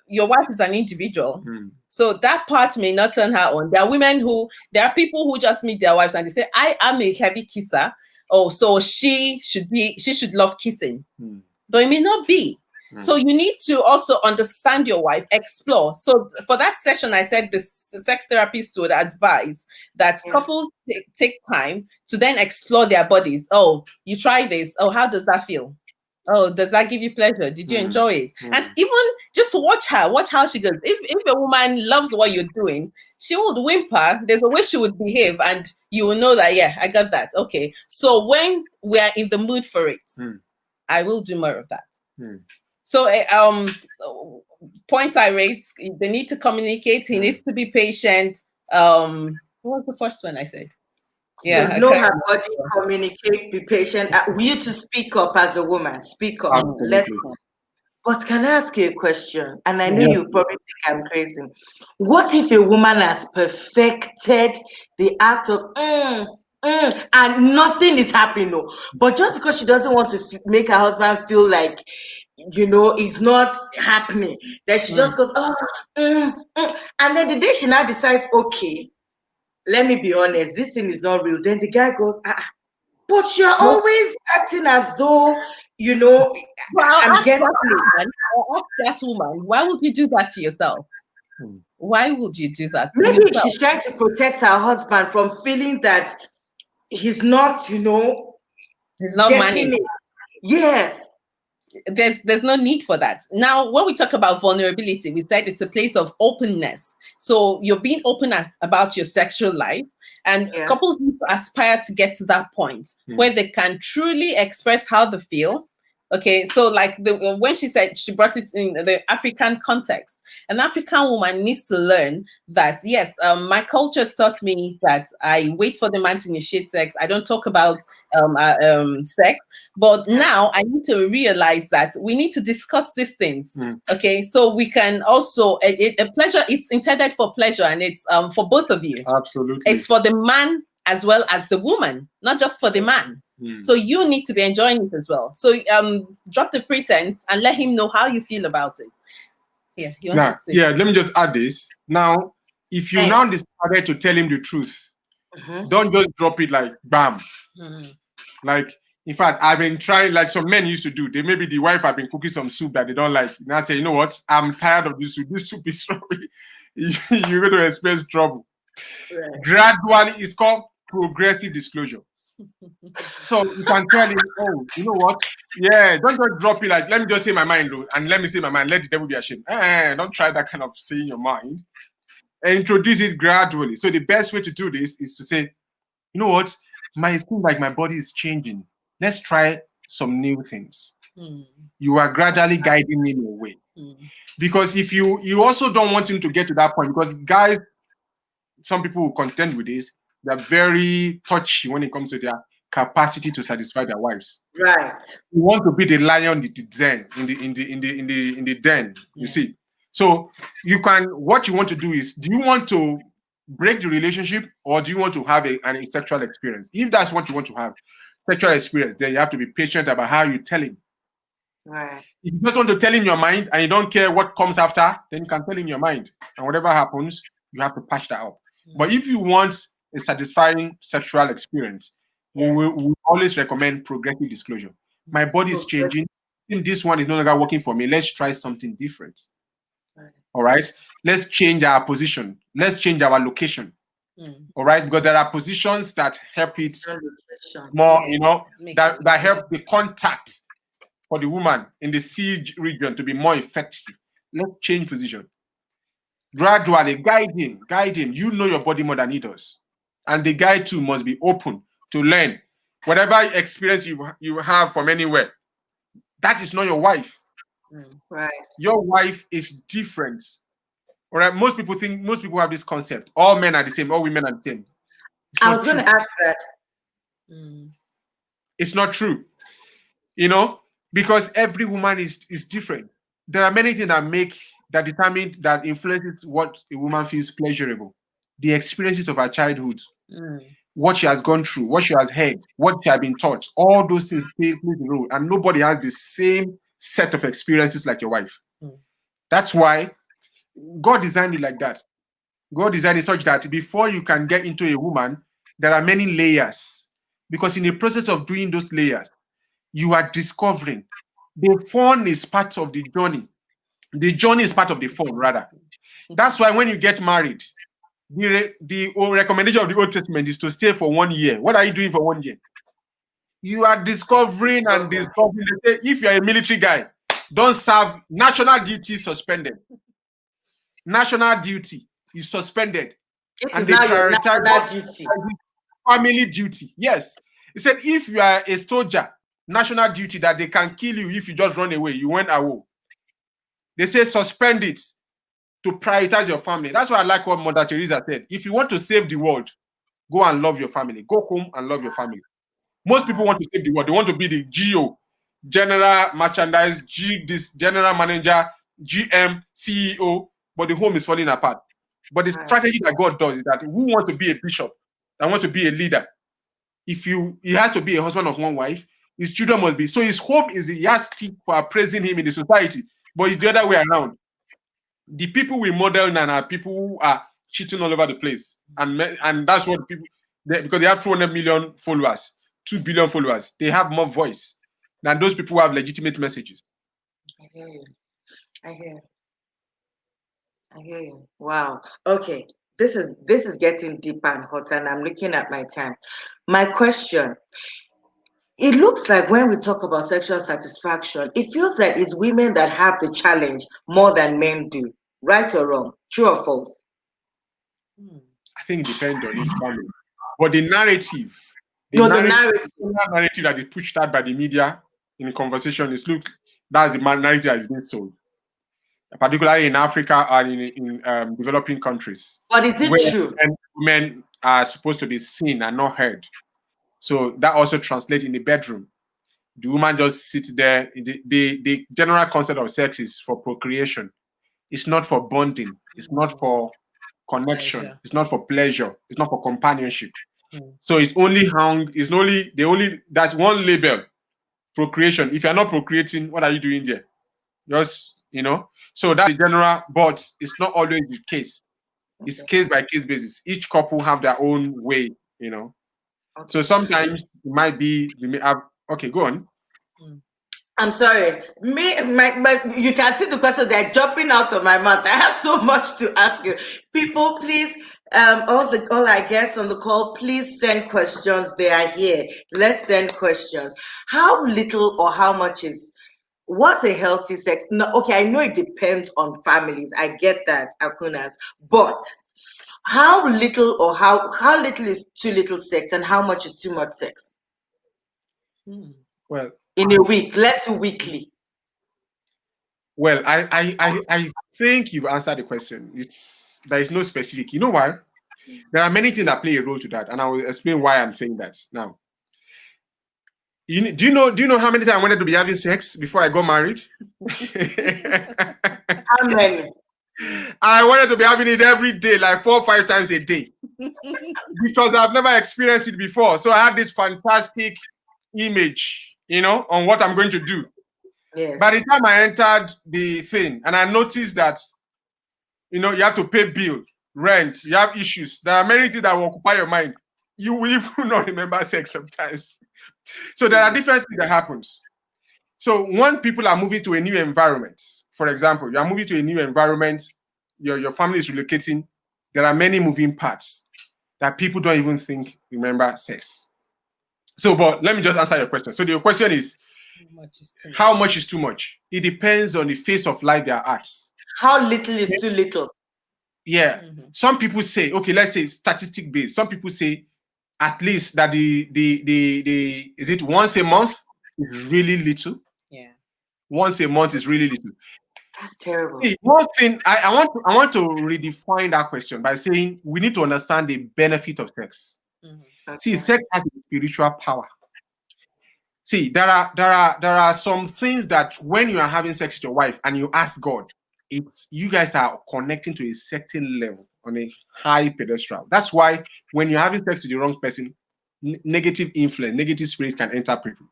your wife is an individual. So that part may not turn her on. There are people who just meet their wives and they say, I am a heavy kisser. Oh, so she should love kissing. But it may not be. So you need to also understand your wife, explore. So for that session, I said the sex therapist would advise that couples take time to then explore their bodies. Oh, you try this. Oh, how does that feel? Oh, does that give you pleasure? Did you enjoy it? And even just watch how she goes. If a woman loves what you're doing, she would whimper. There's a way she would behave, and you will know that, yeah, I got that. Okay. So when we are in the mood for it, I will do more of that. So point I raised, they need to communicate. He needs to be patient. What was the first one I said? Yeah, so know her body, communicate, be patient. You to speak up as a woman. Speak up. But can I ask you a question? And I know you probably think I'm crazy. What if a woman has perfected the act of and nothing is happening, but just because she doesn't want to make her husband feel like, it's not happening, that she just goes, and then the day she now decides, okay, let me be honest, this thing is not real. Then the guy goes, but you're always acting as though, I'm getting it. I'll ask that woman, why would you do that to yourself? Why would you do that? Maybe she's trying to protect her husband from feeling that he's not, he's not managed. Yes. There's no need for that. Now, when we talk about vulnerability, we said it's a place of openness. So you're being open about your sexual life, and couples need to aspire to get to that point where they can truly express how they feel, Okay, so like when she said she brought it in the African context, an African woman needs to learn that yes, my culture has taught me that I wait for the man to initiate sex. I don't talk about sex, but now I need to realize that we need to discuss these things. Okay, so we can also a pleasure. It's intended for pleasure, and it's for both of you. Absolutely, it's for the man as well as the woman, not just for the man. So you need to be enjoying it as well. So drop the pretense and let him know how you feel about it. Yeah, let me just add this. Now, if you now decided to tell him the truth, don't just drop it like bam. Like, in fact, I've been trying, like some men used to do. They maybe the wife have been cooking some soup that they don't like. Now say, you know what? I'm tired of this soup. This soup is sorry. You're going to experience trouble. Right. Gradually, it's called progressive disclosure. So you can tell him, oh, you know what? Yeah, don't just drop it like, let me just say my mind, though, and let me say my mind. Let the devil be ashamed. Don't try that kind of saying your mind. And introduce it gradually. So the best way to do this is to say, you know what? It seems like my body is changing. Let's try some new things. You are gradually guiding him away. Because if you also don't want him to get to that point, because guys, some people who contend with this, they're very touchy when it comes to their capacity to satisfy their wives. Right. You want to be the lion in the den, in the den. You see. So what you want to do is, do you want to break the relationship, or do you want to have a sexual experience? If that's what you want to have, sexual experience, then you have to be patient about how you tell him. Right. If you just want to tell him your mind and you don't care what comes after, then you can tell him your mind. And whatever happens, you have to patch that up. But if you want a satisfying sexual experience, we always recommend progressive disclosure. My body is changing. This one is no longer working for me. Let's try something different. Right. All right. Let's change our position. Let's change our location. All right. Because there are positions that help it more, that help the contact for the woman in the C region to be more effective. Let's change position. Gradually, guide him. You know your body more than he does. And the guy too must be open to learn. Whatever experience you have from anywhere, that is not your wife. Right. Your wife is different. All right. Most people have this concept. All men are the same, all women are the same. I was going to ask that. It's not true. Because every woman is different. There are many things that determine, that influences what a woman feels pleasurable. The experiences of her childhood, what she has gone through, what she has heard, what she has been taught, all those things play the role. And nobody has the same set of experiences like your wife. That's why God designed it like that. God designed it such that before you can get into a woman, there are many layers. Because in the process of doing those layers, you are discovering. The fun is part of the journey. The journey is part of the fun, rather. That's why when you get married, the recommendation of the Old Testament is to stay for 1 year. What are you doing for 1 year? You are discovering and discovering. If you're a military guy, don't serve. National duty suspended. National duty is suspended. And they prioritize duty. Family duty. Yes. He said, if you are a soldier, national duty, that they can kill you if you just run away. You went away. They say suspend it to prioritize your family. That's why I like what Mother Teresa said. If you want to save the world, go and love your family. Go home and love your family. Most people want to save the world. They want to be the GO, general merchandise, this general manager, GM, CEO, but the home is falling apart. But the strategy that God does is that who wants to be a bishop, that wants to be a leader, he has to be a husband of one wife, his children must be. So his home is the yardstick for praising him in the society. But it's the other way around. The people we model now are people who are cheating all over the place. And that's what people, because they have 200 million followers, 2 billion followers, they have more voice than those people who have legitimate messages. I hear you. Wow. Okay. This is getting deeper and hotter, and I'm looking at my time. My question, it looks like when we talk about sexual satisfaction, it feels like it's women that have the challenge more than men do. Right or wrong? True or false? I think it depends on each family. But the narrative, narrative that is pushed out by the media in conversation is, look, that's the narrative that is being sold, particularly in Africa and in developing countries, But is it where true? women are supposed to be seen and not heard. So that also translates in the bedroom. The woman just sits there. The general concept of sex is for procreation. It's not for bonding. It's not for connection. Pleasure. It's not for pleasure. It's not for companionship. Mm. So it's only hung. It's only the only. That's one label. Procreation. If you're not procreating, what are you doing there? Just So that's the general, but it's not always the case. It's case by case basis. Each couple have their own way. Okay. So sometimes it might be you may have. Okay, go on. I'm sorry. You can see the questions, they're jumping out of my mouth. I have so much to ask you. People, please, all our guests on the call, please send questions. They are here. Let's send questions. How little or how much what's a healthy sex? No, okay, I know it depends on families. I get that, Akunas. But how little or how little is too little sex, and how much is too much sex? Well, in a week, let's do weekly. Well, I think you've answered the question. There is no specific. You know why? There are many things that play a role to that, and I will explain why I'm saying that now. Do you know how many times I wanted to be having sex before I got married? How many? I wanted to be having it every day, like 4 or 5 times a day, because I've never experienced it before. So I had this fantastic image, on what I'm going to do. Yes. By the time I entered the thing, and I noticed that, you have to pay bill, rent, you have issues. There are many things that will occupy your mind. You will even not remember sex sometimes. So there are different things that happens. So when people are moving to a new environment, for example, you are moving to a new environment, your family is relocating, there are many moving parts that people don't even remember sex. So, but let me just answer your question. So the question is, how much is too much? It depends on the phase of life they are at. How little is too little? Yeah. Some people say, okay, let's say statistic based. Some people say at least that the is it once a month is really little. Yeah. Once a month is really little. That's terrible. See, one thing I want to redefine that question by saying we need to understand the benefit of sex. Okay. See, sex has a spiritual power. See, there are some things that when you are having sex with your wife and you ask God, you guys are connecting to a certain level on a high pedestal. That's why when you're having sex with the wrong person, negative influence, negative spirit can enter people.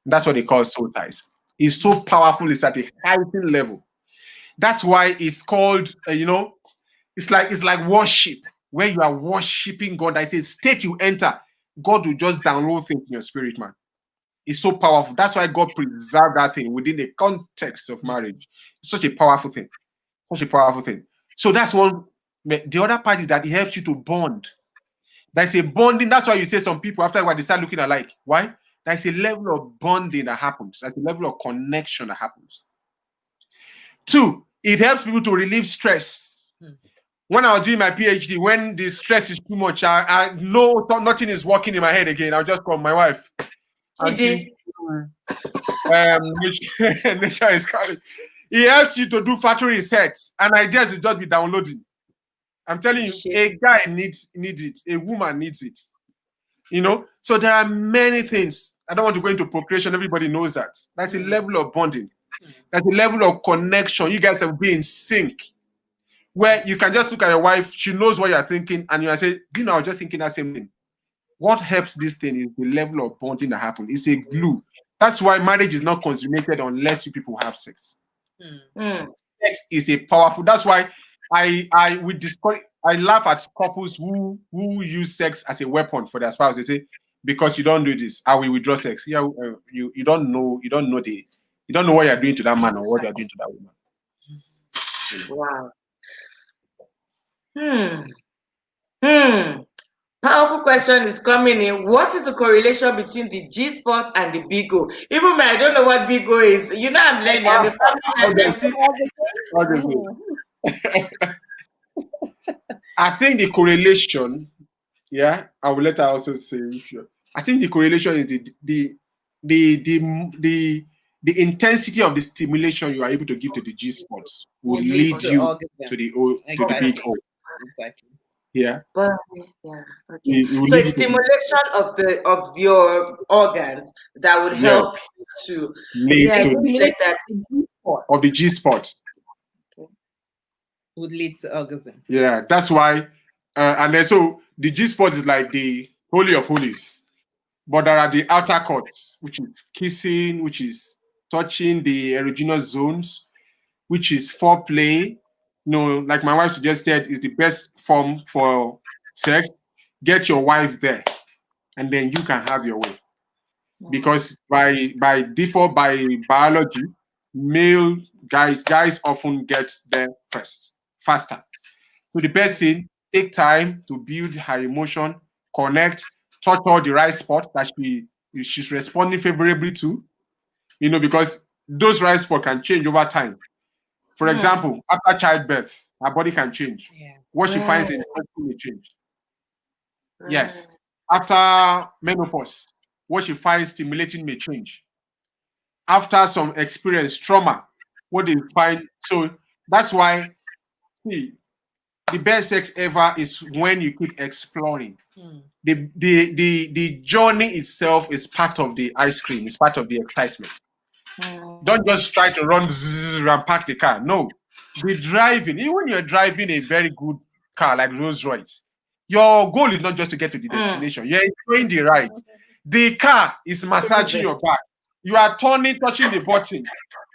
That's what they call soul ties. It's so powerful. It's at a heightened level. That's why it's called, it's like worship, where you are worshiping God. I say, state you enter, God will just download things in your spirit, man. It's so powerful. That's why God preserved that thing within the context of marriage. It's such a powerful thing. Such a powerful thing. So that's one. The other part is that it helps you to bond. There's a bonding. That's why you say some people after a while they start looking alike. Why? There's a level of bonding that happens. There's a level of connection that happens. 2, it helps people to relieve stress. When I was doing my PhD, when the stress is too much, I know nothing is working in my head again. I'll just call my wife. Chidi. Nature is coming. It helps you to do factory resets, and ideas will just be downloading. I'm telling you, a guy needs it, a woman needs it. So there are many things. I don't want to go into procreation. Everybody knows that. That's a level of bonding. That's a level of connection. You guys have been in sync, where you can just look at your wife. She knows what you're thinking, and you are saying, I was just thinking that same thing. What helps this thing is the level of bonding that happens. It's a glue. That's why marriage is not consummated unless you people have sex. Sex is a powerful. That's why I laugh at couples who use sex as a weapon for their spouse. They say, because you don't do this, I will withdraw sex. Yeah, you don't know what you're doing to that man or what you're doing to that woman. Wow. Powerful question is coming in. What is the correlation between the G spot and the big O? Even me, I don't know what big O is. I'm learning. I'm a family. I think the correlation, I will let her also say. I think the correlation is the intensity of the stimulation you are able to give to the G spots will lead you orgasm. to the big O. Exactly. Yeah. But yeah, okay. It will So lead it's you to stimulation of your organs that would yeah, help you to lead yeah, to you said that. of the G spots. Would lead to orgasm. Yeah, that's why. And then so the G spot is like the holy of holies, but there are the outer courts, which is kissing, which is touching the erogenous zones, which is foreplay. You know, like my wife suggested, is the best form for sex. Get your wife there, and then you can have your way. Because by default, by biology, male guys often get there first, faster. So the best thing, take time to build her emotion, connect, touch all the right spot that she's responding favorably to. You know, because those right spots can change over time. For example, after childbirth, her body can change. Yeah. What she finds in may change. Yes. After menopause, what she finds stimulating may change. After some experience, trauma, what they find. So that's why, see, the best sex ever is when you keep exploring. The journey itself is part of the ice cream, it's part of the excitement. Don't just try to run and park the car. No. The driving, even when you're driving a very good car like Rolls Royce, your goal is not just to get to the destination. You're enjoying the ride. The car is massaging your back. You are turning, touching the button.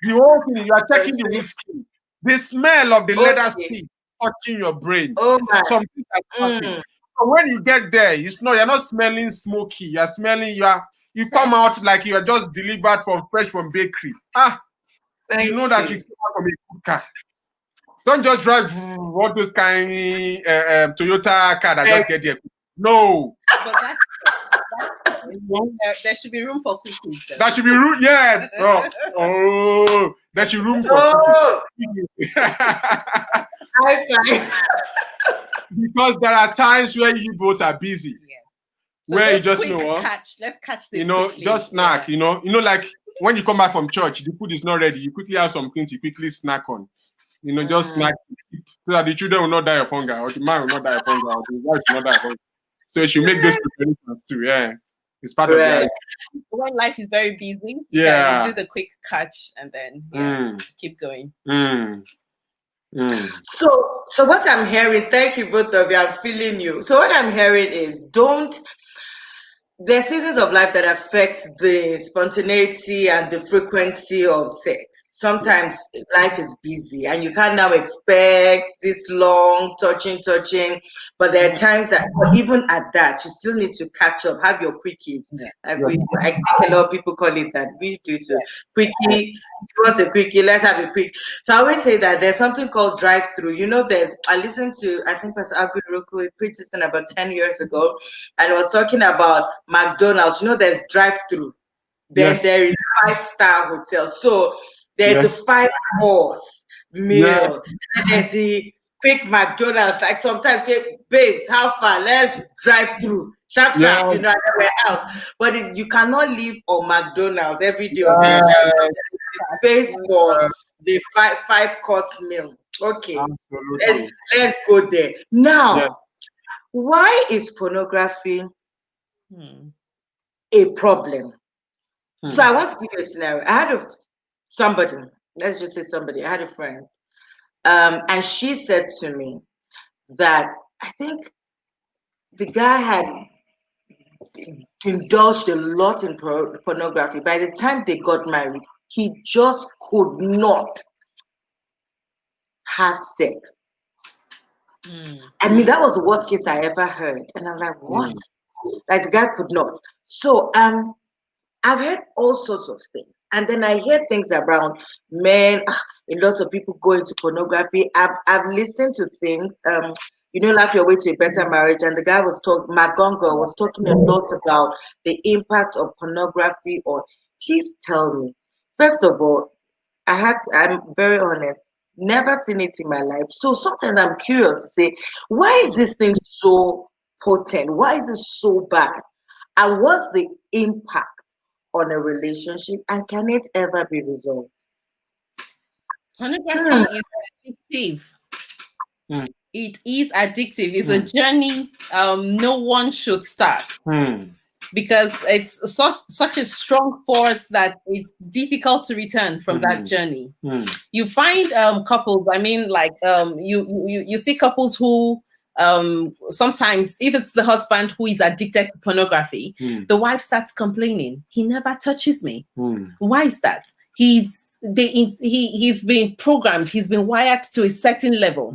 The whole thing, you are checking the windscreen. The smell of the leather seat touching your brain. Oh my. Something like happening. So when you get there, you're not smelling smoky. You're smelling, you come out like you are just delivered fresh from bakery. You know that you came out from a good car. Don't just drive all those kind Toyota car that just get there. No. But there should be room for cookies. Though. That should be room, yeah. There should be room for cookies. High five. Because there are times where you both are busy. Yeah. So where you just let's catch this. You know, quickly. just snack. Yeah. You know, like when you come back from church, the food is not ready. You quickly have some things you quickly snack on. You know, just snack so that the children will not die of hunger, or the man will not die of hunger, or the wife will not die of hunger. So you should make those preparations too. Yeah, it's part of the. When life is very busy, you do the quick catch and then keep going. So what I'm hearing, thank you both of you, I'm feeling you. So what I'm hearing is there's seasons of life that affect the spontaneity and the frequency of sex. Sometimes life is busy and you can't now expect this long touching, but there are times that even at that, you still need to catch up, have your quickies. I think a lot of people call it that. We do too. Quickie, you want a quickie, let's have a quick. So I always say that there's something called drive-through. You know, I listened to, I think Pastor Abu Roku, he preached this thing about 10 years ago, and he was talking about McDonald's. You know, there's drive-through. Then there is 5-star hotel. So there's the 5-course meal. And there's the quick McDonald's. Like sometimes, babes, how far? Let's drive through. Sharp, you know, everywhere else. But you cannot live on McDonald's every day of your life. So there's space for the 5-course meal. Okay, let's go there. Now, why is pornography a problem? So I want to give you a scenario. I had somebody, let's just say somebody, I had a friend, and she said to me that I think the guy had indulged a lot in pornography. By the time they got married, he just could not have sex. I mean, that was the worst case I ever heard. And I'm like, what? Like the guy could not. So I've heard all sorts of things. And then I hear things around men, a lot of people go into pornography. I've listened to things, you know, Laugh Your Way to a Better Marriage. And the guy was talking, McGonagall was talking a lot about the impact of pornography on. Please tell me, first of all, I'm very honest, never seen it in my life. So sometimes I'm curious to say, why is this thing so potent? Why is it so bad? And what's the impact on a relationship, and can it ever be resolved? Pornography is addictive. It is addictive. It's a journey no one should start. Because it's such a strong force that it's difficult to return from that journey. You find couples, I mean, like you see couples who sometimes, if it's the husband who is addicted to pornography, the wife starts complaining, he never touches me. Why is that? He's been programmed, he's been wired to a certain level.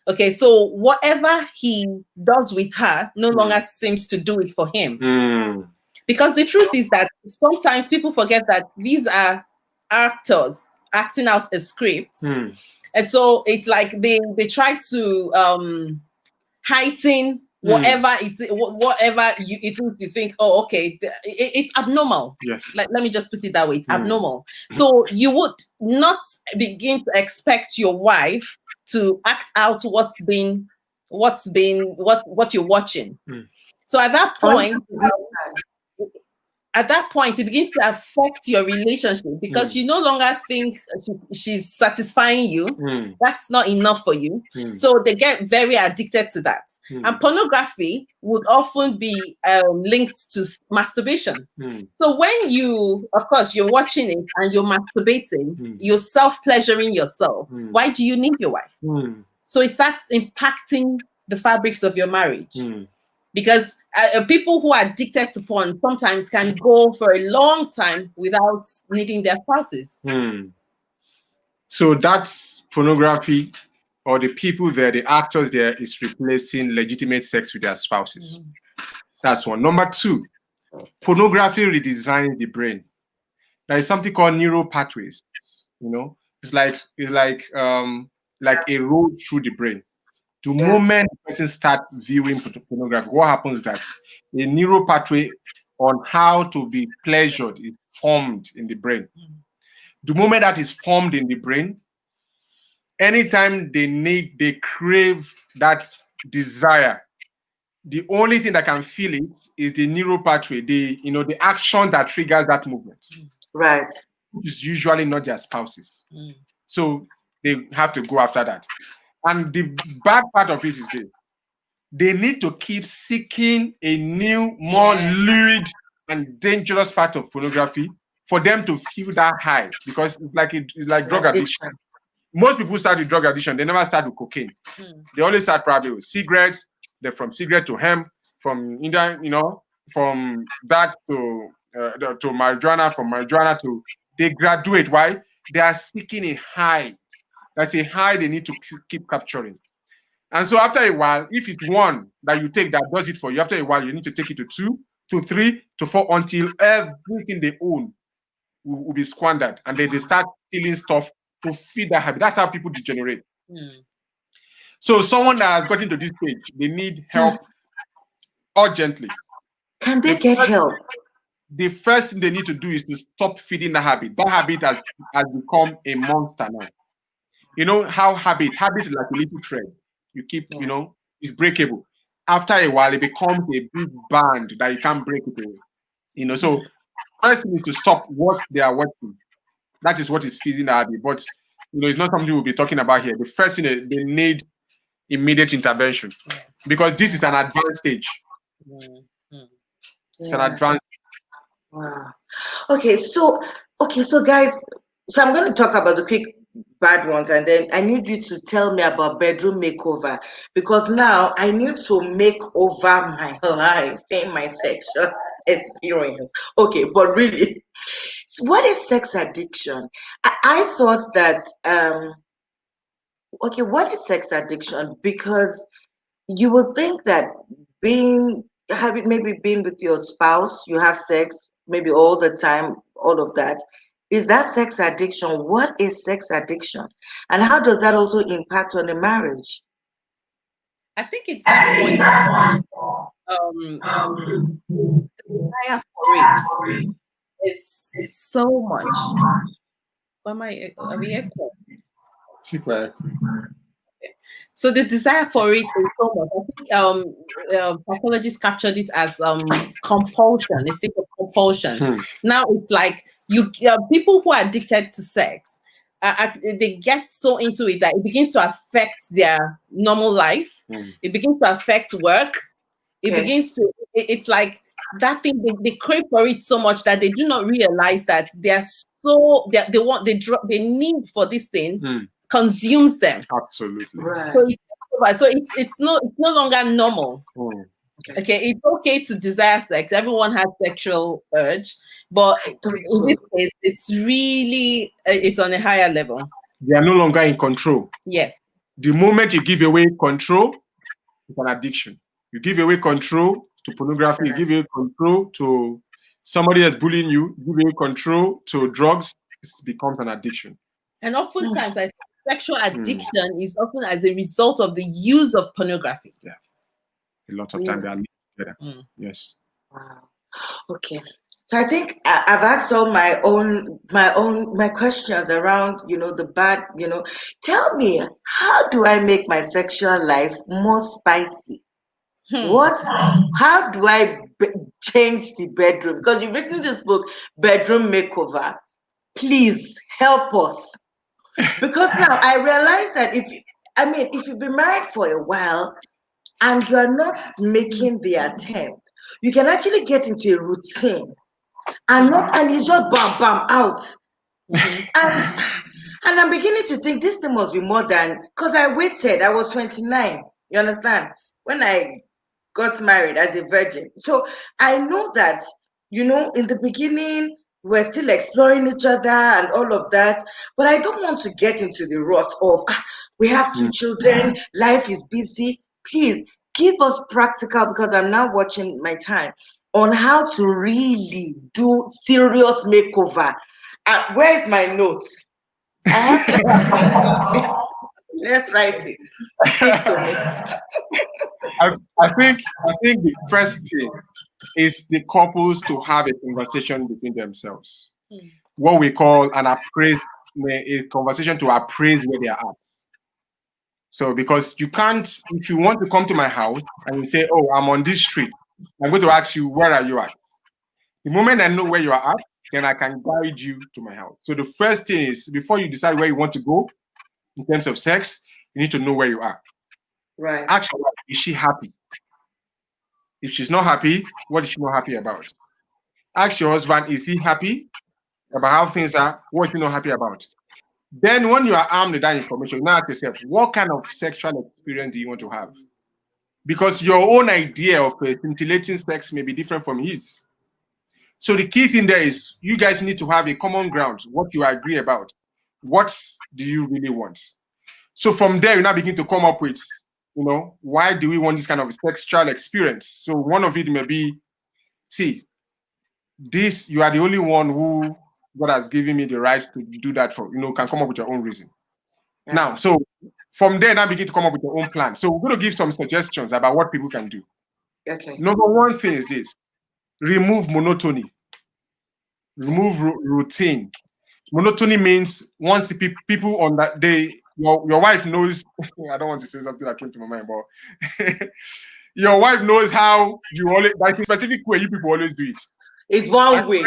Okay, so whatever he does with her no longer seems to do it for him. Because the truth is that sometimes people forget that these are actors acting out a script. And so it's like they try to heighten whatever it is you think, oh, okay, it's abnormal. Yes. Like, let me just put it that way. It's abnormal. So you would not begin to expect your wife to act out what you're watching. So at that point, it begins to affect your relationship because you no longer think she's satisfying you. That's not enough for you. So they get very addicted to that. And pornography would often be linked to masturbation. So when of course, you're watching it and you're masturbating, you're self-pleasuring yourself. Why do you need your wife? So it starts impacting the fabrics of your marriage. Because people who are addicted to porn sometimes can go for a long time without needing their spouses. So that's pornography, or the people there, the actors there, is replacing legitimate sex with their spouses. That's one. Number two, pornography redesigns the brain. There is something called neural pathways. It's like a road through the brain. The moment the person starts viewing pornography, what happens is that a neural pathway on how to be pleasured is formed in the brain. The moment that is formed in the brain, anytime they crave that desire, the only thing that can feel it is the neural pathway, the action that triggers that movement. Right. Which is usually not their spouses. So they have to go after that. And the bad part of it is this: they need to keep seeking a new, more lurid and dangerous part of pornography for them to feel that high, because it's like drug addiction. Most people start with drug addiction, they never start with cocaine. They always start probably with cigarettes. They're from cigarette to hemp, from from that to marijuana, from marijuana to they graduate. Why? They are seeking a high. That's a high they need to keep capturing. And so after a while, if it's one that you take that does it for you, after a while, you need to take it to 2, to 3, to 4, until everything they own will be squandered. And then they start stealing stuff to feed that habit. That's how people degenerate. So someone that has gotten to this stage, they need help urgently. Can they get help? The first thing they need to do is to stop feeding the habit. That habit has become a monster now. You know how habit is like a little thread. You keep, it's breakable. After a while, it becomes a big band that you can't break it away. So first thing is to stop what they are watching. That is what is feeding the habit. But it's not something we'll be talking about here. The first thing they need immediate intervention, because this is an advanced stage. It's an advanced. Wow. Okay, so guys, so I'm going to talk about the quick bad ones, and then I need you to tell me about bedroom makeover, because now I need to make over my life in my sexual experience. Okay, but really, what is sex addiction? I thought that okay, what is sex addiction? Because you would think that maybe being with your spouse, you have sex maybe all the time, all of that. Is that sex addiction? What is sex addiction? And how does that also impact on the marriage? I think it's that point. Desire for it is so much. Are we echo? So the desire for it is so much. I think psychologists captured it as compulsion, a state of compulsion. Now it's like people who are addicted to sex, they get so into it that it begins to affect their normal life. It begins to affect work. It begins to, it's like that thing, they crave for it so much that they do not realize that they need for this thing consumes them. Absolutely. Right. So it's no longer normal. Okay, it's okay to desire sex. Everyone has sexual urge, but in this case, it's really it's on a higher level. They are no longer in control. Yes. The moment you give away control, it's an addiction. You give away control to pornography, you give away control to somebody that's bullying you, you give away control to drugs, it becomes an addiction. And oftentimes, I think sexual addiction is often as a result of the use of pornography. Yeah. A lot of time they are linked together. Yes. Wow. Okay. So I think I've asked all my questions around, the bad, tell me, how do I make my sexual life more spicy? How do I change the bedroom? Because you've written this book, Bedroom Makeover. Please help us. Because now I realize that if you've been married for a while and you're not making the attempt, you can actually get into a routine and it's just bam, bam, out. And I'm beginning to think this thing must be more than, because I waited. I was 29. You understand? When I got married as a virgin. So I know that, in the beginning, we're still exploring each other and all of that. But I don't want to get into the rut of, we have 2 children, life is busy. Please give us practical, because I'm now watching my time, on how to really do serious makeover. Where's my notes? I have let's write it. I think the first thing is the couples to have a conversation between themselves. What we call a conversation to appraise where they are at. So because you can't, if you want to come to my house and you say, oh, I'm on this street, I'm going to ask you, where are you at? The moment I know where you are at, then I can guide you to my house. So the first thing is, before you decide where you want to go in terms of sex, you need to know where you are. Right. Ask her, is she happy? If she's not happy, what is she not happy about? Ask your husband, is he happy about how things are? What is he not happy about? Then when you are armed with that information, you now ask yourself, what kind of sexual experience do you want to have? Because your own idea of scintillating sex may be different from his. So the key thing there is you guys need to have a common ground, what you agree about. What do you really want? So from there, you now begin to come up with, why do we want this kind of sexual experience? So one of it may be, see, this, you are the only one who God has given me the right to do that for, can come up with your own reason. Yeah. Now, so from there, now begin to come up with your own plan. So we're going to give some suggestions about what people can do. Okay. Number one thing is this: remove monotony. Remove routine. Monotony means once the people on that day, your wife knows. I don't want to say something that came to my mind, but your wife knows how you always, like a specific way you people always do it. It's one way.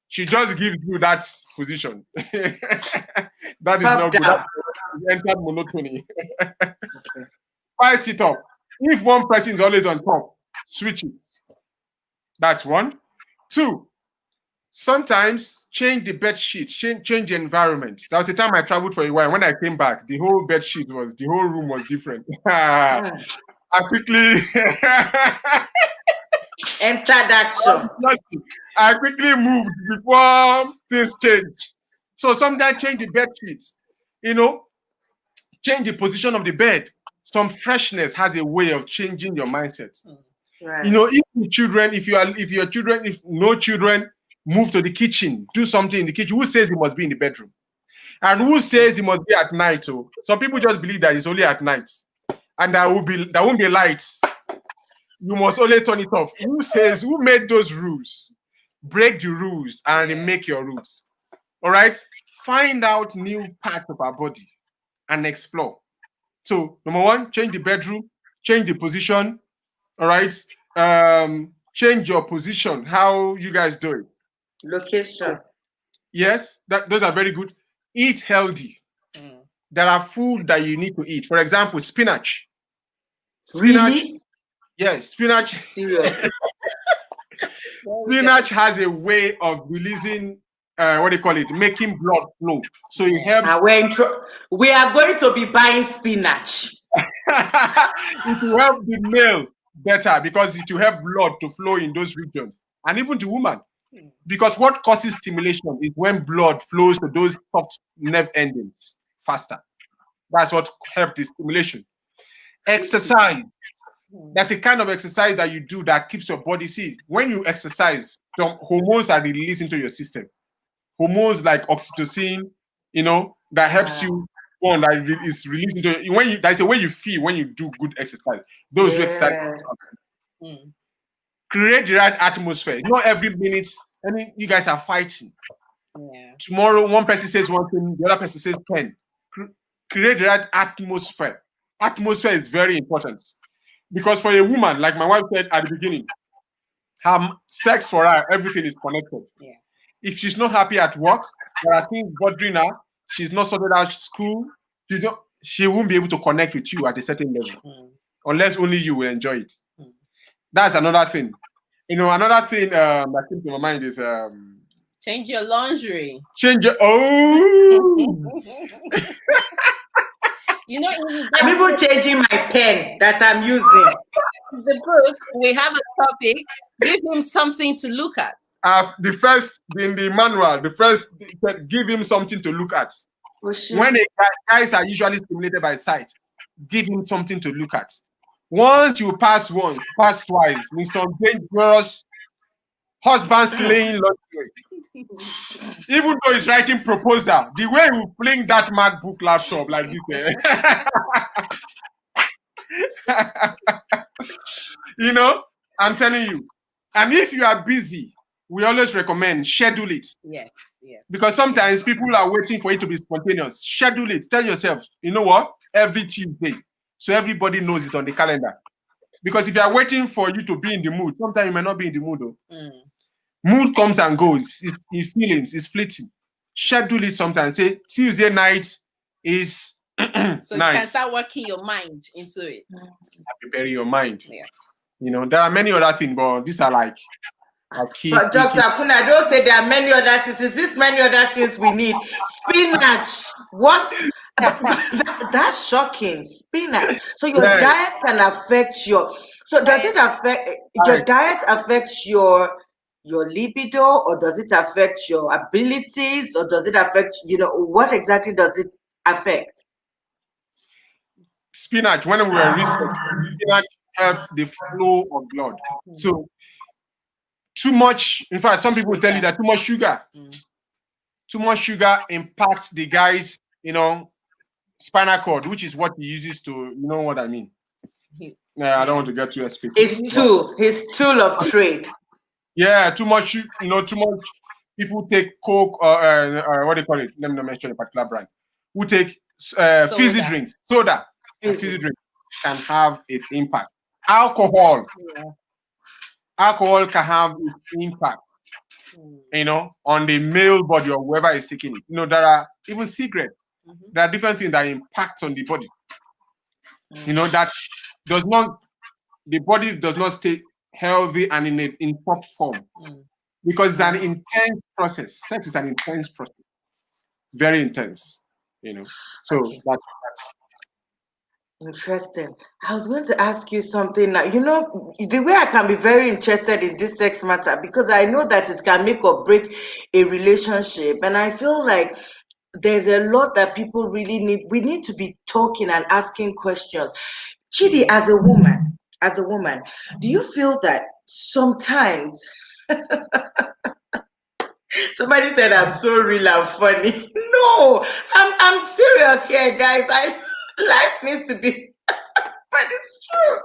She just gives you that position. That is not good. You entered monotony. Okay. Spice it up. If one person is always on top, switch it. That's one. Two, sometimes change the bed sheet, change the environment. That was the time I traveled for a while. When I came back, the whole room was different. I quickly entered action. I quickly moved before things changed. So sometimes change the bed sheets, change the position of the bed. Some freshness has a way of changing your mindset. Right. If no children, move to the kitchen, do something in the kitchen. Who says he must be in the bedroom? And who says he must be at night? So some people just believe that it's only at night, and there won't be lights. You must only turn it off. Who made those rules? Break the rules and remake your rules. All right? Find out new parts of our body and explore. So, number one, change the bedroom, change the position. All right? change your position, how you guys do it. Location. Yes, those are very good. Eat healthy. There are food that you need to eat. For example, spinach. Really? Yes, spinach. Serious. Spinach has a way of releasing, what do you call it, making blood flow. So it helps. We are going to be buying spinach. It will help the male better because it will help blood to flow in those regions, and even the woman. Because what causes stimulation is when blood flows to those soft nerve endings faster. That's what helps the stimulation. Exercise. That's a kind of exercise that you do that keeps your body. See, when you exercise, some hormones are released into your system. Hormones like oxytocin, that helps you. One that is released into that's the way you feel when you do good exercise. Those who exercise. Create the right atmosphere. Not every minute. You guys are fighting. Yeah. Tomorrow, one person says one thing, the other person says 10. Create the right atmosphere. Atmosphere is very important. Because for a woman, like my wife said at the beginning, sex for her, everything is connected. Yeah. If she's not happy at work, there are things bothering her, she's not sorted out school, she won't be able to connect with you at a certain level. Unless only you will enjoy it. That's another thing. Another thing that came to my mind is change your laundry. Change your I'm even changing my pen that I'm using. The book, we have a topic. Give him something to look at. The first in the manual, give him something to look at. When guys are usually stimulated by sight, give him something to look at. Once you pass once, pass twice, with some dangerous husband slaying laundry. Even though he's writing proposal, the way he will fling that MacBook laptop like this, I'm telling you. And if you are busy, we always recommend schedule it. Yes. Because sometimes people are waiting for it to be spontaneous. Schedule it. Tell yourself, you know what? Every Tuesday. So everybody knows it's on the calendar. Because if you are waiting for you to be in the mood, sometimes you may not be in the mood. Mood comes and goes. It's feelings. It's fleeting. Schedule it sometimes. Say Tuesday night is so night. You can start working your mind into it. Prepare your mind. Yes. There are many other things, but these are like key. But Dr. Akunna, don't say there are many other things. Is this many other things we need? Spinach. What? That's shocking. Spinach. So your diet can affect your. So does it affect your diet? Affects your libido, or does it affect your abilities, or does it affect what exactly does it affect? Spinach. When we were researching, spinach helps the flow of blood. So too much. In fact, some people tell you that too much sugar impacts the guy's spinal cord, which is what he uses to, you know what I mean. I don't want to get too explicit. His tool of trade. Yeah, too much. Too much. People take Coke or what do you call it? Let me not mention a particular brand. Who take fizzy drinks, soda. And fizzy drinks can have its impact. Alcohol can have its impact. On the male body or whoever is taking it. There are even cigarettes. There are different things that impact on the body. That the body does not stay healthy and in top form because it's an intense process. Sex is an intense process, very intense. So that's interesting. I was going to ask you something now. The way I can be very interested in this sex matter, because I know that it can make or break a relationship, and I feel like there's a lot that people really need. We need to be talking and asking questions. Chidi, as a woman, do you feel that sometimes somebody said I'm so real and funny? No, I'm serious here, guys. Life needs to be, but it's true.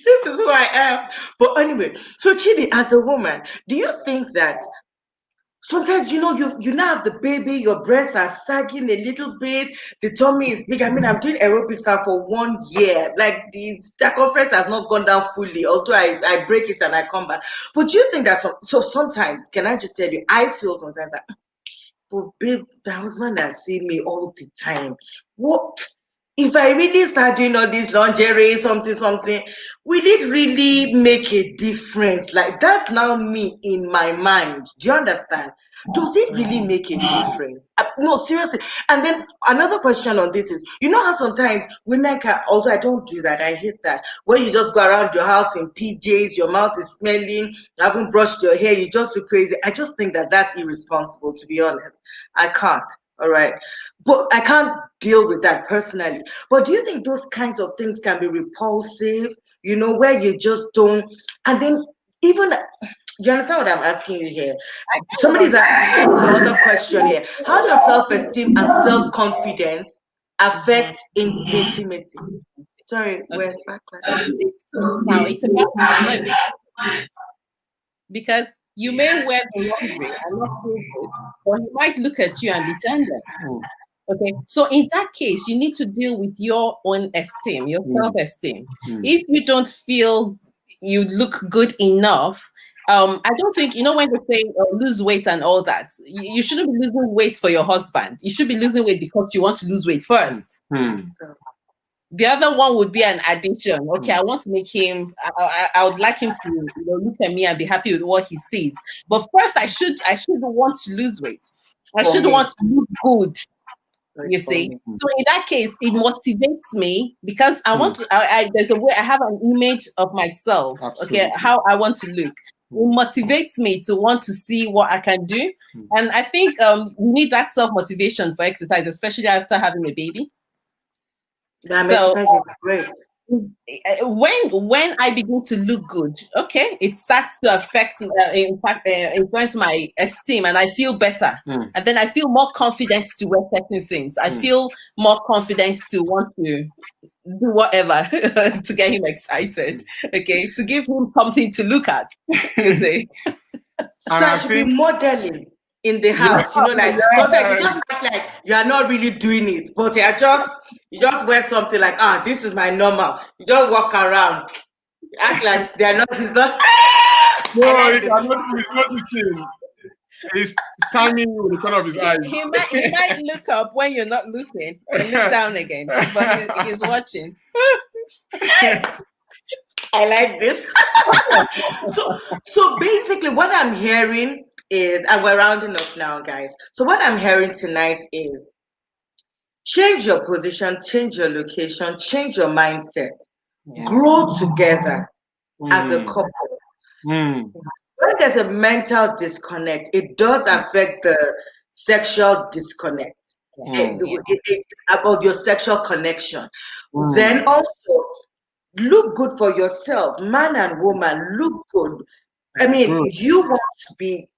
This is who I am. But anyway, so Chidi, as a woman, do you think that sometimes, you now have the baby, your breasts are sagging a little bit, the tummy is big. I mean, I'm doing aerobics now for 1 year. Like, the circumference has not gone down fully, although I break it and I come back. But do you think that so sometimes, can I just tell you, I feel sometimes that, but babe, the husband that see me all the time, what if I really start doing all this lingerie, something, will it really make a difference? Like, that's now me in my mind. Do you understand? Does it really make a difference? No, seriously. And then another question on this is, you know how sometimes women can, although I don't do that, I hate that, when you just go around your house in PJs, your mouth is smelling, you haven't brushed your hair, you just look crazy. I just think that that's irresponsible, to be honest. I can't. All right. But I can't deal with that personally. But do you think those kinds of things can be repulsive, where you just don't, and then even, you understand what I'm asking you here? I kind of Somebody's understand. asking another question here. How does self-esteem and self-confidence affect intimacy? Sorry, Okay. we're back. It's good. Now it's about because you may wear the laundry and not feel good, or he might look at you and be tender. Okay, so in that case, you need to deal with your own esteem, your self-esteem. If you don't feel you look good enough, I don't think, when they say lose weight and all that, you shouldn't be losing weight for your husband. You should be losing weight because you want to lose weight first. The other one would be an addition. Okay, I want to make him. I would like him to look at me and be happy with what he sees. But first, I should want to lose weight. I should want to look good. You see, so in that case, it motivates me because I want to. There's a way I have an image of myself. Absolutely. Okay, how I want to look. It motivates me to want to see what I can do, and I think we need that self motivation for exercise, especially after having a baby. Exercise is great. When I begin to look good, okay, it starts to affect, influence my esteem, and I feel better, and then I feel more confident to wear certain things. I feel more confident to want to do whatever to get him excited, okay, to give him something to look at. You see, so I should be modeling in the house, like sometimes you just act like you are not really doing it, but you just wear something like, this is my normal. You just walk around, you act like they're not. It's not. No, it's not the same. He's timing you with the corner of his eyes. He might look up when you're not looking and look down again, but he's watching. I like this. So basically what I'm hearing is, and we're rounding up now, guys. So what I'm hearing tonight is, change your position, change your location, change your mindset, grow together as a couple. When there's a mental disconnect, it does affect the sexual disconnect. About your sexual connection. Then also, look good for yourself, man and woman. Look good. I mean, you want to be,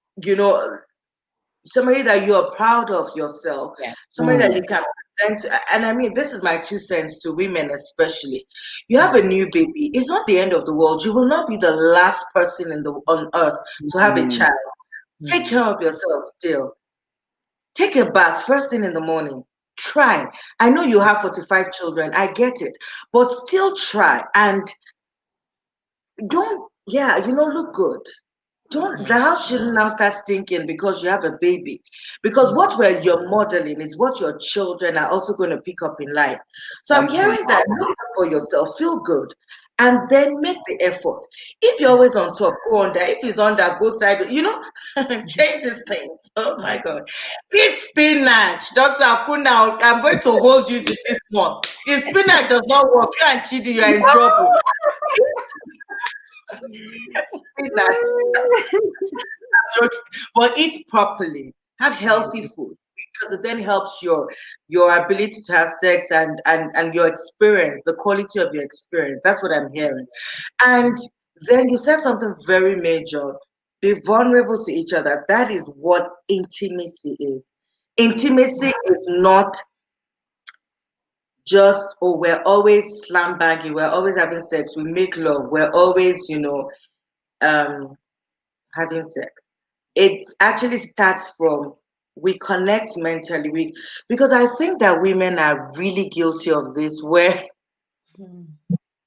somebody that you are proud of yourself, somebody that you can present. And I mean, this is my 2 cents to women, especially. You have a new baby. It's not the end of the world. You will not be the last person on earth to have a child. Take care of yourself still. Take a bath first thing in the morning. Try. I know you have 45 children. I get it. But still try. And don't, look good. The house shouldn't now start stinking because you have a baby. Because what you're modeling is what your children are also going to pick up in life. So I'm hearing that, look for yourself, feel good, and then make the effort. If you're always on top, go under. If he's under, go side. Change these things. Oh my God. Eat spinach. Dr. Akunna, I'm going to hold you to this one. If spinach does not work, you and Chidi, you are in trouble. But eat properly, have healthy food, because it then helps your ability to have sex and your experience, the quality of your experience. That's what I'm hearing. And then you said something very major: be vulnerable to each other. That is what intimacy is. Intimacy is not just, we're always slam banging, we're always having sex, we make love, we're always having sex. it actually starts from we connect mentally. Because I think that women are really guilty of this, where Mm.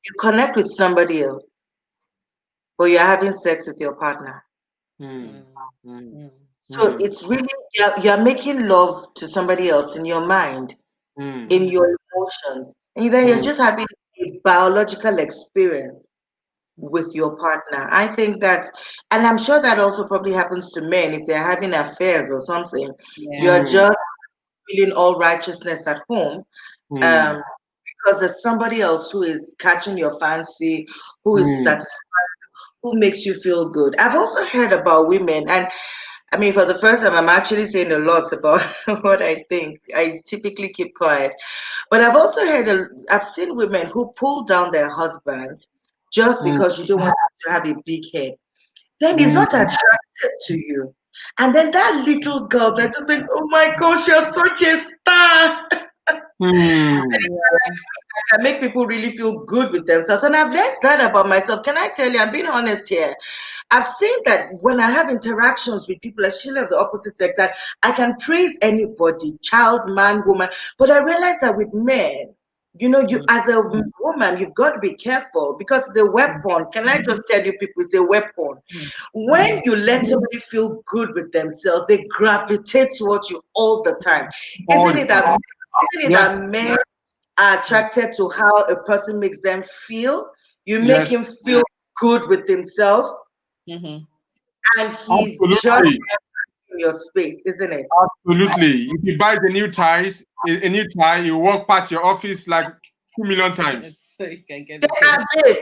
you connect with somebody else, but you're having sex with your partner. Mm. Mm. Mm. Mm. So Mm. it's really you're making love to somebody else in your mind, Mm. in Mm. your emotions, and then you're Mm. just having a biological experience Mm. with your partner. I think that, and I'm sure that also probably happens to men if they're having affairs or something. Yeah. You're Mm. just feeling all righteousness at home, Mm. um, because there's somebody else who is catching your fancy, who is Mm. satisfied, who makes you feel good. I've also heard about women, and I mean, for the first time, I'm actually saying a lot about what I think. I typically keep quiet, but I've also I've seen women who pull down their husbands just Mm. because you don't want them to have a big head. Then he's Mm. not attracted to you. And then that little girl that just thinks, oh my gosh, you're such a star. Mm. Can make people really feel good with themselves. And I've learned that about myself. Can I tell you, I'm being honest here. I've seen that when I have interactions with people, especially of the opposite sex, that I can praise anybody, child, man, woman, but I realize that with men, you Mm. as a woman, you've got to be careful because it's a weapon. Can I just tell you, people, it's a weapon. Mm. When you let somebody feel good with themselves, they gravitate towards you all the time. All Isn't the it time. that isn't it Yes. that men are attracted to how a person makes them feel? You make Yes. him feel good with himself, Mhm. and he's just Absolutely. in your space, isn't it? Absolutely. If he buys a new tie, you walk past your office like 2 million times. So you can get They the are taste. big.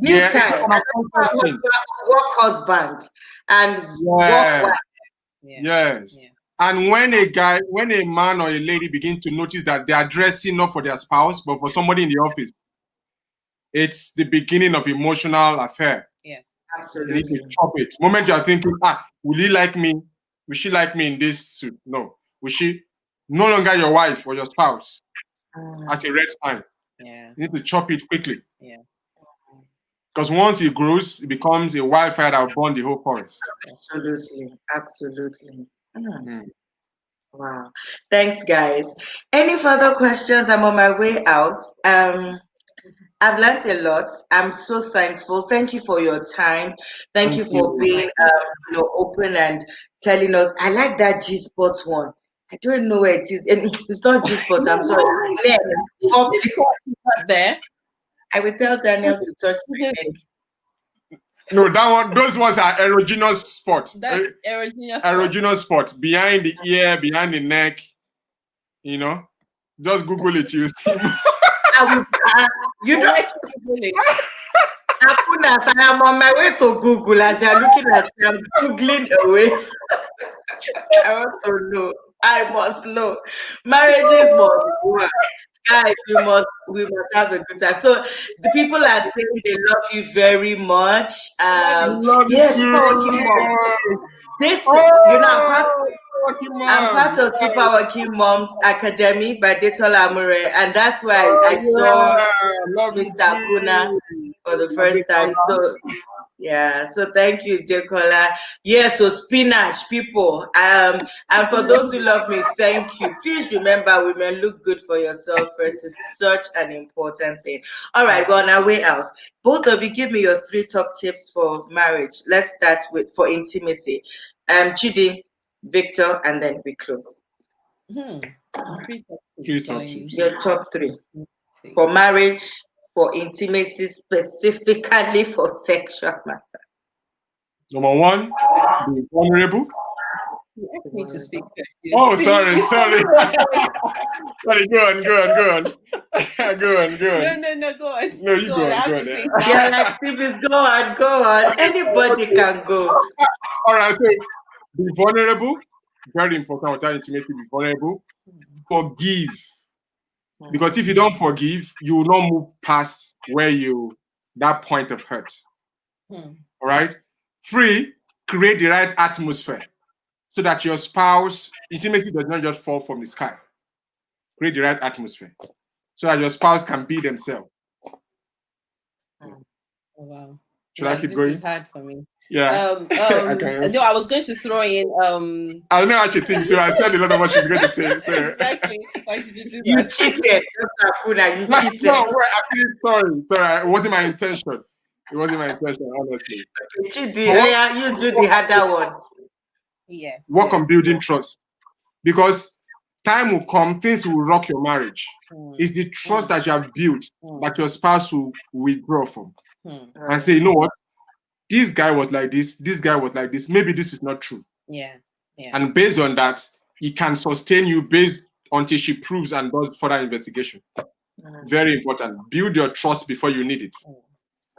New Yeah, it's time. an And that's unconscious why thing. work husband and work Yes. wife. Yeah. Yes. Yeah. And when a man or a lady begin to notice that they are dressing not for their spouse, but for somebody in the office, it's the beginning of emotional affair. Yes. You need to Absolutely. chop it. Moment you are thinking, will he like me? Will she like me in this suit? No. Will she? No longer your wife or your spouse. As a red sign. Yeah. You need to chop it quickly. Yeah. Because once it grows, it becomes a wildfire that will burn the whole forest. Absolutely. Absolutely. Mm. Wow. Thanks, guys. Any further questions? I'm on my way out. I've learned a lot. I'm so thankful. Thank you for your time. Thank Thank you for you. being open and telling us. I like that G Spot one. I don't know where it is. And it's not G Spot, I'm sorry. Neck. Fuck This it. spot is not there. I will tell Daniel to touch my neck. No, those ones are erogenous spots. That's erogenous spot. Erogenous spots behind the ear, behind the neck. You know, just Google it. You see. I will, you I'll don't, let you Google it. Akunna, I am on my way to Google as you're looking at me. I'm Googling away. I want to know. I must know. Marriages must work. Guys, we must have a good time. So the people are saying they love you very much. Love you Yes, too. super working mom. This, Oh, lucky I'm man. part of Super Working Moms Academy by Detola Amore, and that's why Oh I saw yeah, love you Mr. Akuna too. for the I first did time. So yeah, so thank you, Dekola. Yes, so spinach, people. And for those who love me, thank you. Please remember, women, look good for yourself first. It's such an important thing. All right, we're on our way out. Both of you, give me your 3 top tips for marriage. Let's start with for intimacy. Chidi, Victor, and then we close. Hmm. Three Three topics top going. tips. Your top 3 Let's see. for marriage, for intimacy, specifically for sexual matter. Number 1, be vulnerable. You asked me to speak first. Oh, See? sorry. Sorry, go on. Go on. No, go on. No, you Go on. go I on. have Go to on. think Yeah, now. like Stevens, go on, go on. Anybody can go. All right. So be vulnerable. Very important without intimacy. Be vulnerable. Forgive. Because if you don't forgive, you will not move past that point of hurt. Hmm. All right. 3, create the right atmosphere so that your spouse intimacy does not just fall from the sky. Create the right atmosphere so that your spouse can be themselves. Oh, wow. Should I Yeah, keep this is going? hard for me. Yeah. No, I was going to throw in. I know how she thinks, so I said a lot of what she's going to say. So. Exactly. Why did you do You that? cheated, Dr. Akunna, you cheated. No, actually, sorry. It wasn't my intention. It wasn't my intention, honestly. Chidi, you do the harder one. Yes. Work on building trust, because time will come, things will rock your marriage. It's the trust that you have built that your spouse will withdraw from and say, you know what, this guy was like this was like this, maybe this is not true. Yeah. And based on that, he can sustain you based until she proves and does further investigation. Very important. Build your trust before you need it.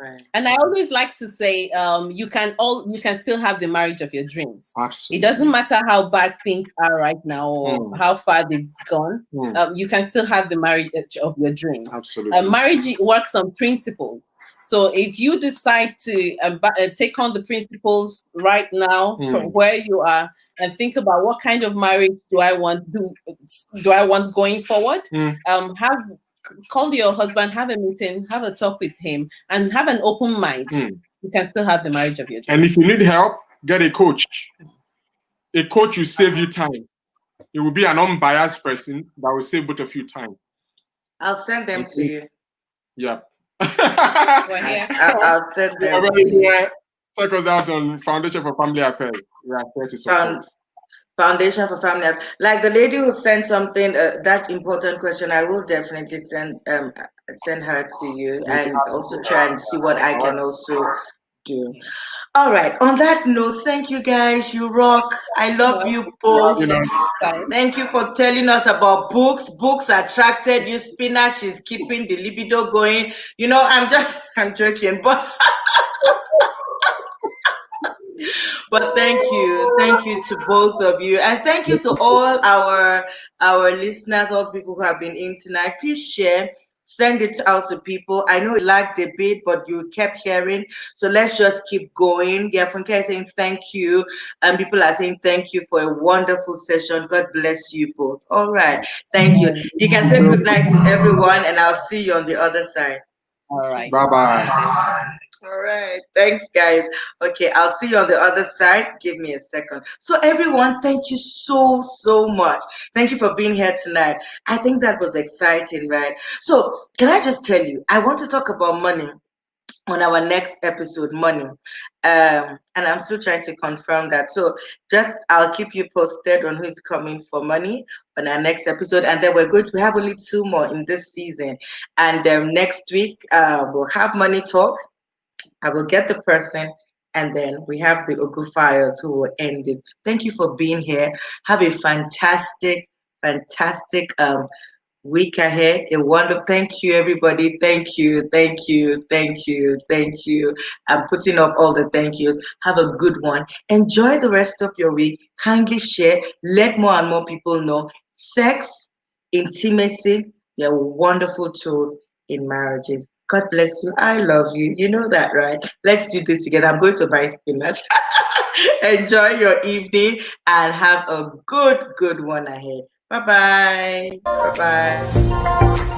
Right. And I always like to say, you can still have the marriage of your dreams. Absolutely. It doesn't matter how bad things are right now or how far they've gone. You can still have the marriage of your dreams. Absolutely. Marriage works on principles. So if you decide to take on the principles right now from where you are and think about what kind of marriage do I want going forward, call your husband, have a meeting, have a talk with him, and have an open mind. You can still have the marriage of your dreams. And if you need help, get a coach. A coach will save you time. It will be an unbiased person that will save both of you time. I'll send them to you. Yeah. We're here. I'll send them to you. Check us out on Foundation for Family Affairs. We are here to support. Foundation for Family Affairs. Like the lady who sent something, that important question, I will definitely send her to you and also try and see what I can also do. All right. On that note, thank you guys. You rock. I love you both. Thank you for telling us about books. Books attracted you. Spinach is keeping the libido going. I'm joking, but but thank you to both of you, and thank you to all our listeners, all the people who have been in tonight. Please share. Send it out to people. I know it lagged a bit, but you kept hearing. So let's just keep going. Yeah, Funke is saying thank you. And people are saying thank you for a wonderful session. God bless you both. All right. Thank you. You can say good night to everyone, and I'll see you on the other side. All right. Bye-bye. All right. Thanks, guys. Okay, I'll see you on the other side. Give me a second. So, everyone, thank you so, so much. Thank you for being here tonight. I think that was exciting, right? So, can I just tell you, I want to talk about money on our next episode, money. And I'm still trying to confirm that. So, I'll keep you posted on who's coming for money on our next episode. And then we have only 2 more in this season. And next week, we'll have money talk. I will get the person, and then we have the Ogufiers who will end this. Thank you for being here. Have a fantastic week ahead. A wonderful. Thank you, everybody. Thank you. I'm putting up all the thank yous. Have a good one. Enjoy the rest of your week. Kindly share. Let more and more people know. Sex, intimacy, they're wonderful tools in marriages. God bless you. I love you. You know that, right? Let's do this together. I'm going to buy spinach. Enjoy your evening and have a good one ahead. Bye-bye. Bye-bye.